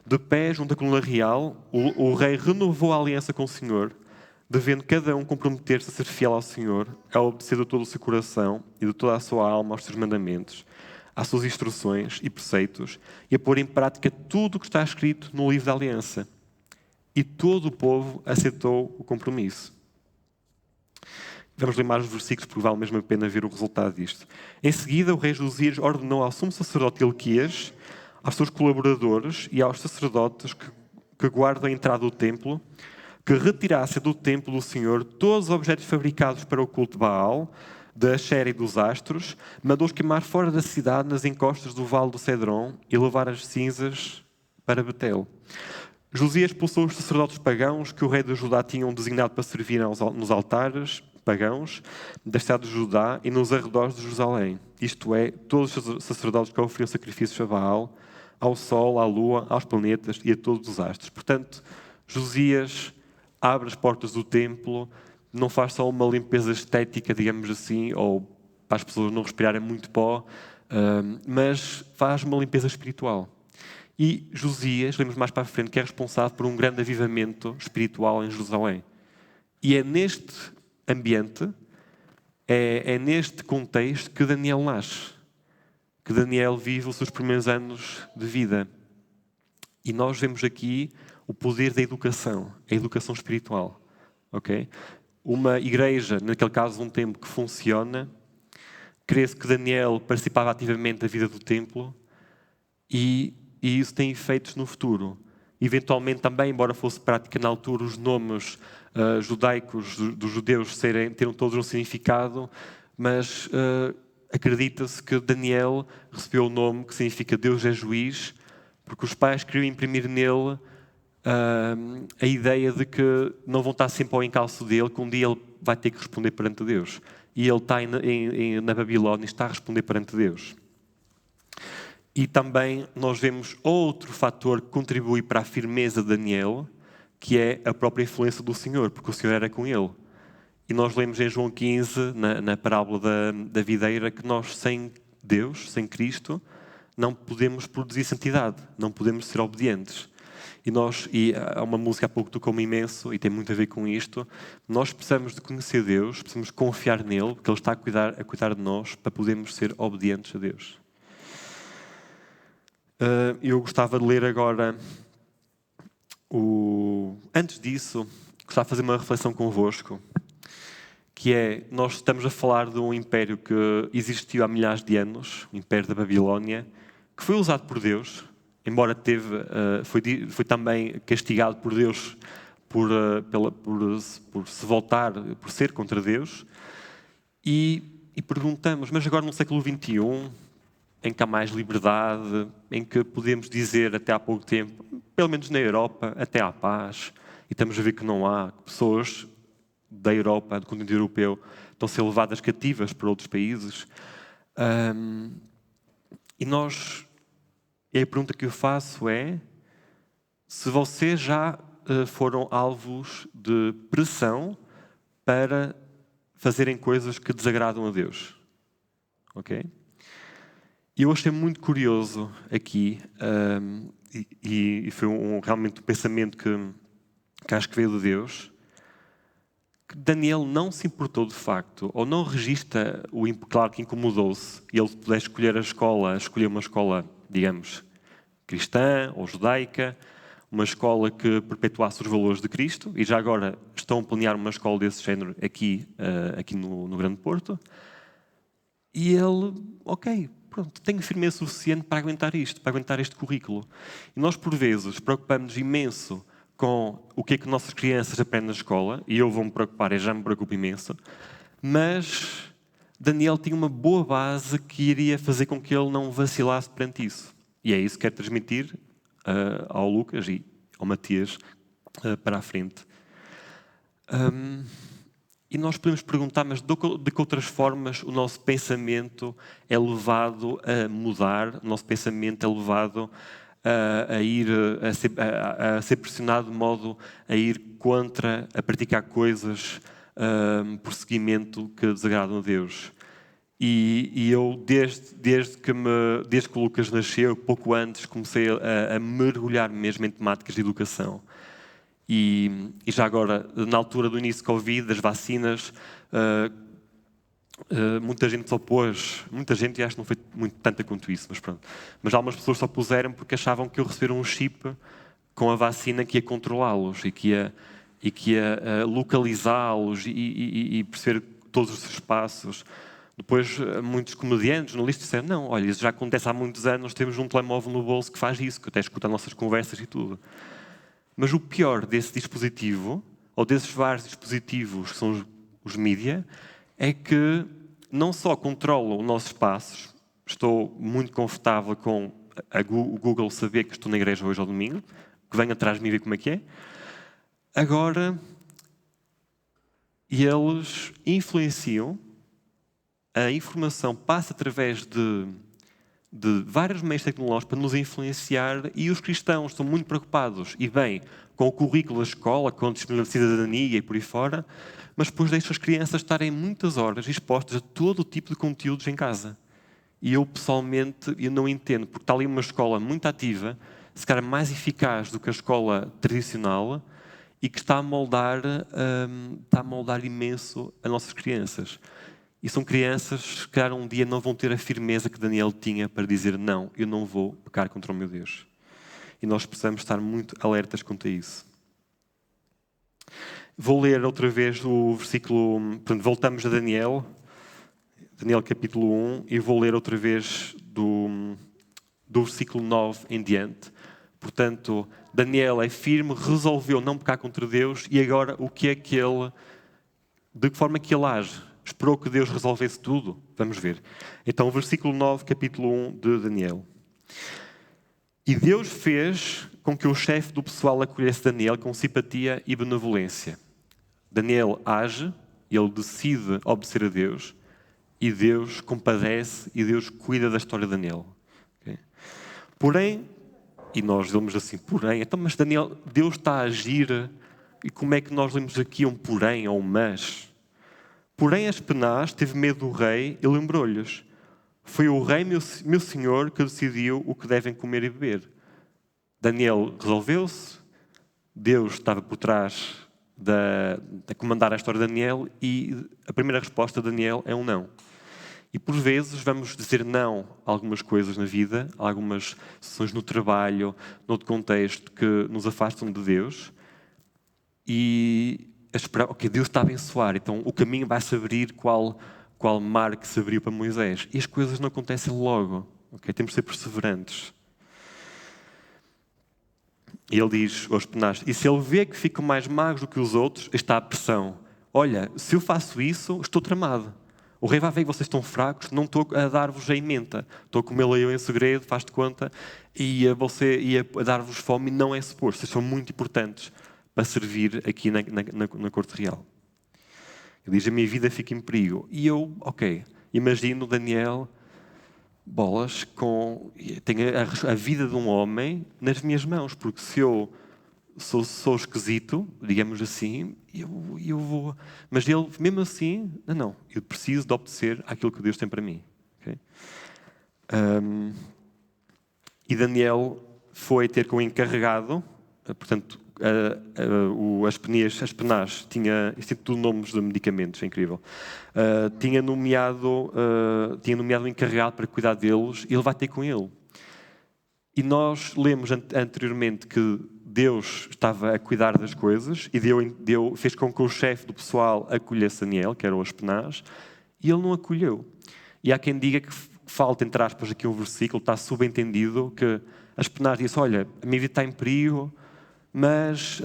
De pé, junto à coluna real, o rei renovou a aliança com o Senhor, devendo cada um comprometer-se a ser fiel ao Senhor, a obedecer de todo o seu coração e de toda a sua alma aos seus mandamentos, às suas instruções e preceitos, e a pôr em prática tudo o que está escrito no livro da aliança. E todo o povo aceitou o compromisso. Vamos ler mais os versículos, porque vale mesmo a pena ver o resultado disto. Em seguida, o rei Josias ordenou ao sumo sacerdote Hilquias, aos seus colaboradores e aos sacerdotes que guardam a entrada do templo, que retirassem do templo do Senhor todos os objetos fabricados para o culto de Baal, da Axera e dos astros, mandou-os queimar fora da cidade, nas encostas do vale do Cedron, e levar as cinzas para Betel. Josias expulsou os sacerdotes pagãos que o rei de Judá tinham designado para servir nos altares pagãos da cidade de Judá e nos arredores de Jerusalém. Isto é, todos os sacerdotes que ofereciam sacrifícios a Baal, ao sol, à lua, aos planetas e a todos os astros. Portanto, Josias abre as portas do templo, não faz só uma limpeza estética, digamos assim, ou para as pessoas não respirarem muito pó, mas faz uma limpeza espiritual. E Josias, lemos mais para a frente, que é responsável por um grande avivamento espiritual em Jerusalém. E é neste ambiente, é neste contexto que Daniel nasce, que Daniel vive os seus primeiros anos de vida. E nós vemos aqui o poder da educação, a educação espiritual. Okay? Uma igreja, naquele caso um templo que funciona, crê-se que Daniel participava ativamente da vida do templo e isso tem efeitos no futuro. Eventualmente também, embora fosse prática na altura, os nomes judaicos dos judeus terem todos um significado, mas acredita-se que Daniel recebeu o nome que significa Deus é juiz, porque os pais queriam imprimir nele a ideia de que não vão estar sempre ao encalço dele, que um dia ele vai ter que responder perante Deus. E ele está na Babilónia e está a responder perante Deus. E também nós vemos outro fator que contribui para a firmeza de Daniel, que é a própria influência do Senhor, porque o Senhor era com ele. E nós lemos em João 15, na parábola da videira, que nós sem Deus, sem Cristo, não podemos produzir santidade, não podemos ser obedientes. E há uma música há pouco que tocou-me imenso, e tem muito a ver com isto. Nós precisamos de conhecer Deus, precisamos confiar nele, porque Ele está a cuidar de nós, para podermos ser obedientes a Deus. Eu gostava de ler agora Antes disso, gostava de fazer uma reflexão convosco, que é, nós estamos a falar de um império que existiu há milhares de anos, o Império da Babilónia, que foi usado por Deus, embora foi também castigado por Deus por se voltar, por ser contra Deus. E perguntamos, mas agora no século XXI, em que há mais liberdade, em que podemos dizer até há pouco tempo, pelo menos na Europa, até há paz, e estamos a ver que não há, pessoas da Europa, do continente europeu, estão a ser levadas cativas para outros países. E a pergunta que eu faço é, se vocês já foram alvos de pressão para fazerem coisas que desagradam a Deus. Ok? E eu achei muito curioso aqui, e foi realmente um pensamento que acho que veio de Deus, que Daniel não se importou de facto, ou não registra claro que incomodou-se, e ele pudesse escolher escolher uma escola, digamos, cristã ou judaica, uma escola que perpetuasse os valores de Cristo, e já agora estão a planear uma escola desse género aqui no Grande Porto. E ele, ok, pronto, tenho firmeza suficiente para aguentar isto, para aguentar este currículo. E nós, por vezes, preocupamos imenso com o que é que nossas crianças aprendem na escola, e eu vou-me preocupar, e já me preocupo imenso, mas Daniel tinha uma boa base que iria fazer com que ele não vacilasse perante isso. E é isso que quero transmitir ao Lucas e ao Matias para a frente. E nós podemos perguntar, mas de que outras formas o nosso pensamento é levado a mudar, o nosso pensamento é levado a ser pressionado de modo a ir contra, a praticar coisas por seguimento que desagradam a Deus. E eu, desde que o Lucas nasceu, pouco antes, comecei a mergulhar mesmo em temáticas de educação. E já agora, na altura do início do Covid, das vacinas, muita gente se opôs, muita gente, e acho que não foi tanta quanto isso, mas pronto. Mas algumas pessoas só puseram porque achavam que eu receber um chip com a vacina que ia controlá-los e que ia localizá-los e perceber todos os seus passos. Depois, muitos comediantes, jornalistas disseram, não, olha, isso já acontece há muitos anos, nós temos um telemóvel no bolso que faz isso, que até escuta as nossas conversas e tudo. Mas o pior desse dispositivo, ou desses vários dispositivos que são os mídia, é que não só controlam os nossos passos, estou muito confortável com o Google saber que estou na igreja hoje ao domingo, que venha atrás de mim ver como é que é. Agora, eles influenciam, a informação passa através de vários meios tecnológicos para nos influenciar, e os cristãos estão muito preocupados, e bem, com o currículo da escola, com a disponibilidade de cidadania e por aí fora, mas depois deixam as crianças estarem muitas horas expostas a todo o tipo de conteúdos em casa. E eu, pessoalmente, eu não entendo, porque está ali uma escola muito ativa, se calhar mais eficaz do que a escola tradicional, e que está a moldar imenso as nossas crianças. E são crianças que, calhar, um dia não vão ter a firmeza que Daniel tinha para dizer não, eu não vou pecar contra o meu Deus. E nós precisamos estar muito alertas quanto a isso. Vou ler outra vez o versículo, portanto, voltamos a Daniel capítulo 1, e vou ler outra vez do versículo 9 em diante. Portanto, Daniel é firme, resolveu não pecar contra Deus, e agora o que é que ele, de que forma é que ele age? Esperou que Deus resolvesse tudo? Vamos ver. Então, versículo 9, capítulo 1 de Daniel. E Deus fez com que o chefe do pessoal acolhesse Daniel com simpatia e benevolência. Daniel age, ele decide obedecer a Deus, e Deus compadece, e Deus cuida da história de Daniel. Okay? Porém, e nós lemos assim, porém, então, mas Daniel, Deus está a agir, e como é que nós lemos aqui um porém ou um mas? Porém, Aspenaz teve medo do rei e lembrou-lhes: foi o rei, meu senhor, que decidiu o que devem comer e beber. Daniel resolveu-se, Deus estava por trás de comandar a história de Daniel, e a primeira resposta de Daniel é um não. E por vezes vamos dizer não a algumas coisas na vida, a algumas situações no trabalho, noutro contexto, que nos afastam de Deus, e a esperar, ok, Deus está a abençoar, então o caminho vai se abrir, qual mar que se abriu para Moisés. E as coisas não acontecem logo, ok? Temos de ser perseverantes. E ele diz aos Aspenaz, e se ele vê que ficam mais magros do que os outros, está a pressão. Olha, se eu faço isso, estou tramado. O rei vai ver que vocês estão fracos, não estou a dar-vos a emenda. Estou a comê-la eu em segredo, faz-te conta, e a dar-vos fome, não é suposto. Vocês são muito importantes para servir aqui na corte real. Ele diz, a minha vida fica em perigo. E eu, ok, imagino Daniel, bolas, tenho a vida de um homem nas minhas mãos, porque se eu sou esquisito, digamos assim, eu vou... Mas ele, mesmo assim, não, eu preciso de obedecer àquilo que Deus tem para mim. Okay? E Daniel foi ter com o encarregado, portanto, o Aspenaz tinha, isto tem tudo nomes de medicamentos, é incrível, tinha nomeado um encarregado para cuidar deles, e ele vai ter com ele. E nós lemos anteriormente que Deus estava a cuidar das coisas, e fez com que o chefe do pessoal acolhesse Daniel, que era o Aspenaz, e ele não acolheu. E há quem diga falta, entre aspas, aqui um versículo, está subentendido que as penas dizem, olha, a minha vida está em perigo, mas,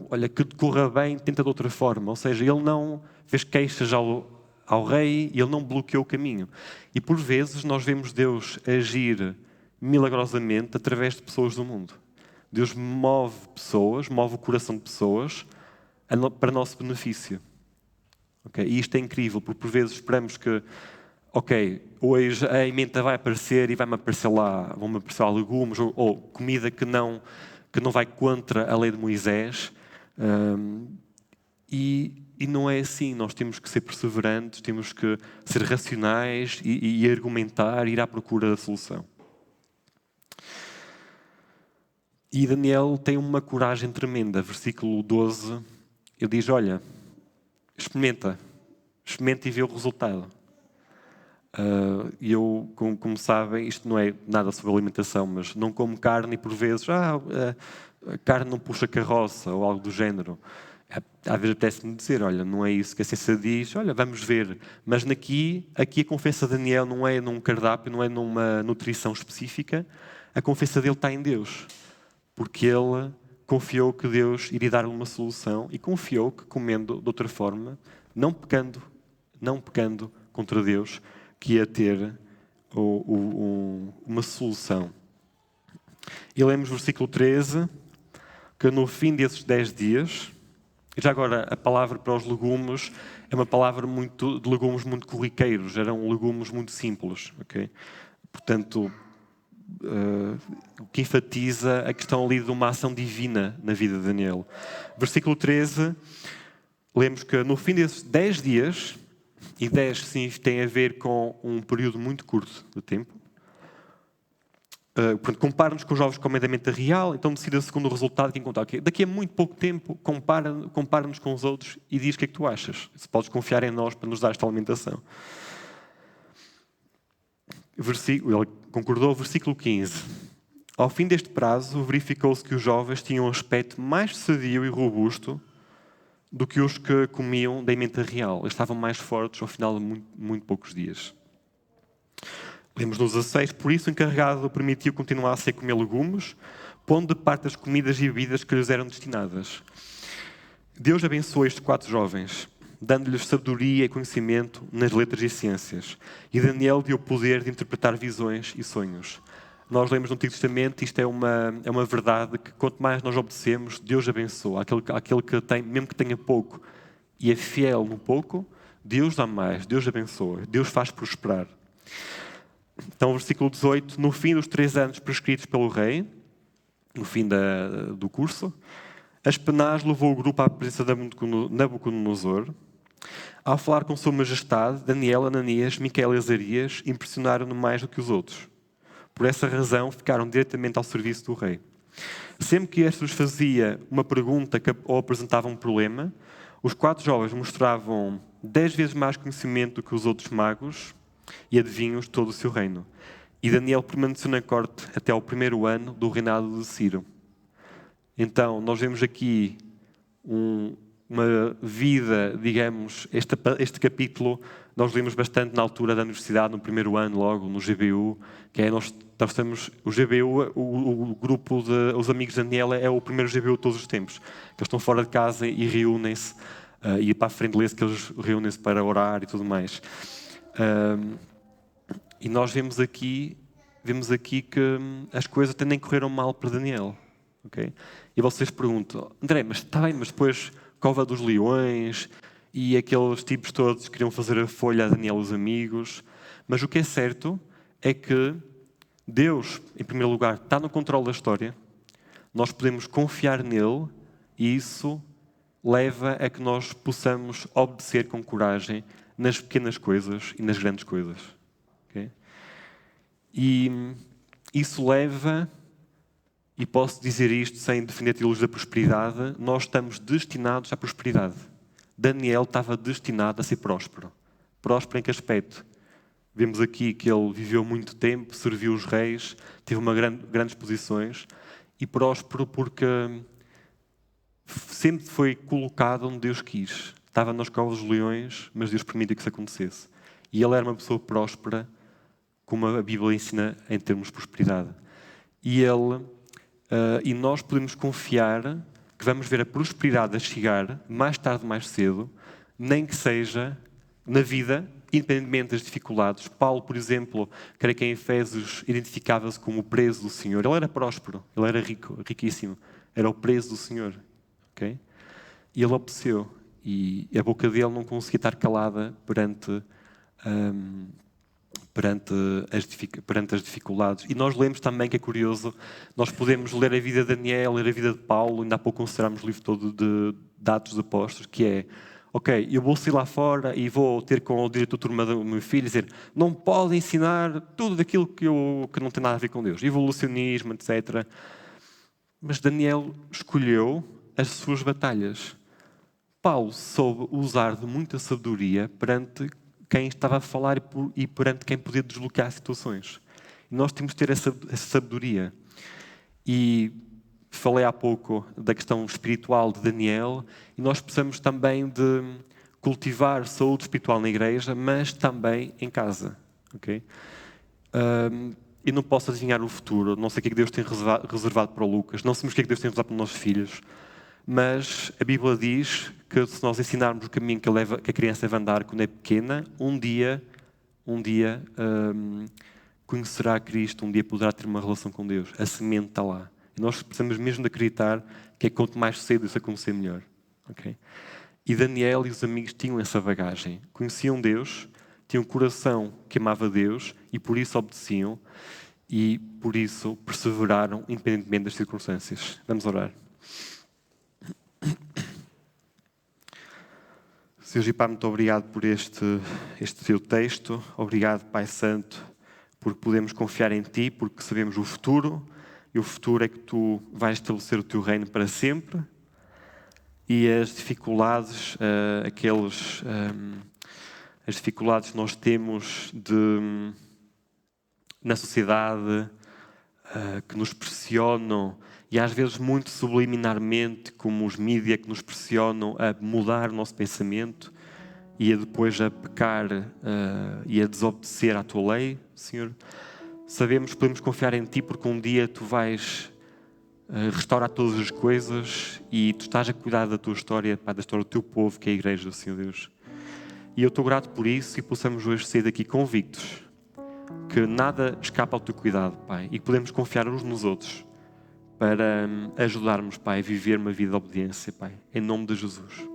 olha, que decorra bem, tenta de outra forma. Ou seja, ele não fez queixas ao rei e ele não bloqueou o caminho. E por vezes nós vemos Deus agir milagrosamente através de pessoas do mundo. Deus move pessoas, move o coração de pessoas para nosso benefício. Okay? E isto é incrível, porque por vezes esperamos que, ok, hoje a emenda vai aparecer e vai-me aparecer lá, vão-me aparecer lá legumes ou comida que não vai contra a lei de Moisés. E não é assim, nós temos que ser perseverantes, temos que ser racionais e argumentar, ir à procura da solução. E Daniel tem uma coragem tremenda. Versículo 12, ele diz, olha, experimenta e vê o resultado. E eu, como sabem, isto não é nada sobre alimentação, mas não como carne e por vezes, a carne não puxa carroça ou algo do género. Às vezes apetece-me dizer, olha, não é isso que a ciência diz, olha, vamos ver. Mas aqui a confiança de Daniel não é num cardápio, não é numa nutrição específica, a confiança dele está em Deus. Porque ele confiou que Deus iria dar-lhe uma solução e confiou que comendo de outra forma, não pecando contra Deus, que ia ter uma solução. E lemos versículo 13, que no fim desses 10 dias, já agora a palavra para os legumes é uma palavra de legumes muito corriqueiros, eram legumes muito simples. Okay? Portanto, o que enfatiza a questão ali de uma ação divina na vida de Daniel. Versículo 13, lemos que no fim desses 10 dias, e 10 sim tem a ver com um período muito curto de tempo, compara-nos com os jovens comem da menta real, então decida segundo o resultado que encontrar. Okay? Daqui a muito pouco tempo, compara-nos com os outros e diz o que é que tu achas. Se podes confiar em nós para nos dar esta alimentação. Ele concordou, versículo 15. Ao fim deste prazo, verificou-se que os jovens tinham um aspecto mais sadio e robusto do que os que comiam da menta real. Eles estavam mais fortes ao final de muito poucos dias. Lemos no 16, por isso o encarregado permitiu que continuassem a comer legumes, pondo de parte as comidas e bebidas que lhes eram destinadas. Deus abençoou estes 4 jovens, dando-lhes sabedoria e conhecimento nas letras e ciências. E Daniel deu o poder de interpretar visões e sonhos. Nós lemos no Antigo Testamento, isto é uma verdade, que quanto mais nós obedecemos, Deus abençoa. Aquele que tem, mesmo que tenha pouco, e é fiel no pouco, Deus dá mais, Deus abençoa, Deus faz prosperar. Então, versículo 18, no fim dos 3 anos prescritos pelo rei, no fim do curso, Aspenaz levou o grupo à presença de Nabucodonosor. Ao falar com sua majestade, Daniel, Ananias, Micael e Azarias impressionaram-no mais do que os outros. Por essa razão, ficaram diretamente ao serviço do rei. Sempre que este lhes fazia uma pergunta ou apresentava um problema, os 4 jovens mostravam 10 vezes mais conhecimento do que os outros magos e adivinhos de todo o seu reino. E Daniel permaneceu na corte até ao 1º ano do reinado de Ciro. Então, nós vemos aqui uma vida, digamos, este capítulo, nós lemos bastante na altura da universidade, no 1º ano, logo, no GBU, que é, nós temos o GBU, o grupo os amigos de Daniel é o primeiro GBU de todos os tempos. Eles estão fora de casa e reúnem-se, e para a frente lê-se que eles reúnem-se para orar e tudo mais. E nós vemos aqui que as coisas também correram mal para Daniel. Okay? E vocês perguntam, André, mas está bem, mas depois Cova dos Leões e aqueles tipos todos queriam fazer a folha a Daniel e os amigos. Mas o que é certo é que Deus, em primeiro lugar, está no controle da história. Nós podemos confiar nele e isso leva a que nós possamos obedecer com coragem nas pequenas coisas e nas grandes coisas. Okay? E isso leva, e posso dizer isto sem defender a teologia da prosperidade, nós estamos destinados à prosperidade. Daniel estava destinado a ser próspero. Próspero em que aspecto? Vemos aqui que ele viveu muito tempo, serviu os reis, teve grandes posições, e próspero porque sempre foi colocado onde Deus quis. Estava nas covas dos leões, mas Deus permitiu que isso acontecesse. E ele era uma pessoa próspera como a Bíblia ensina em termos de prosperidade. E nós podemos confiar que vamos ver a prosperidade a chegar, mais tarde ou mais cedo, nem que seja na vida, independentemente das dificuldades. Paulo, por exemplo, creio que em Efésios identificava-se como o preso do Senhor. Ele era próspero, ele era rico, riquíssimo. Era o preso do Senhor. Okay? E ele obedeceu. E a boca dele não conseguia estar calada perante as dificuldades. E nós lemos também, que é curioso, nós podemos ler a vida de Daniel, ler a vida de Paulo, ainda há pouco consideramos o livro todo de Atos dos Apóstolos, que é, ok, eu vou sair lá fora e vou ter com o diretor de turma do meu filho e dizer, não pode ensinar tudo aquilo que não tem nada a ver com Deus, evolucionismo, etc. Mas Daniel escolheu as suas batalhas. Paulo soube usar de muita sabedoria perante quem estava a falar e perante quem podia desbloquear situações. E nós temos de ter essa sabedoria. E falei há pouco da questão espiritual de Daniel, e nós precisamos também de cultivar saúde espiritual na igreja, mas também em casa. Okay? E não posso adivinhar o futuro, não sei o que é que Deus tem reservado para o Lucas, não sabemos o que é que Deus tem reservado para os nossos filhos, mas a Bíblia diz que se nós ensinarmos o caminho que a criança deve andar quando é pequena, um dia conhecerá Cristo, um dia poderá ter uma relação com Deus. A semente está lá. E nós precisamos mesmo de acreditar que quanto mais cedo isso acontecer, melhor. Okay? E Daniel e os amigos tinham essa bagagem. Conheciam Deus, tinham um coração que amava Deus e por isso obedeciam e por isso perseveraram independentemente das circunstâncias. Vamos orar. Senhor e Pai, muito obrigado por este teu texto. Obrigado, Pai Santo, porque podemos confiar em Ti, porque sabemos o futuro. E o futuro é que Tu vais estabelecer o Teu reino para sempre. E as dificuldades, as dificuldades que nós temos na sociedade, que nos pressionam, e às vezes muito subliminarmente, como os mídias que nos pressionam a mudar o nosso pensamento e a depois a pecar e a desobedecer à Tua lei, Senhor. Sabemos que podemos confiar em Ti porque um dia Tu vais restaurar todas as coisas e Tu estás a cuidar da Tua história, Pai, da história do Teu povo, que é a Igreja, Senhor Deus. E eu estou grato por isso e possamos hoje sair daqui convictos que nada escapa ao Teu cuidado, Pai, e que podemos confiar uns nos outros para ajudarmos, Pai, a viver uma vida de obediência, Pai, em nome de Jesus.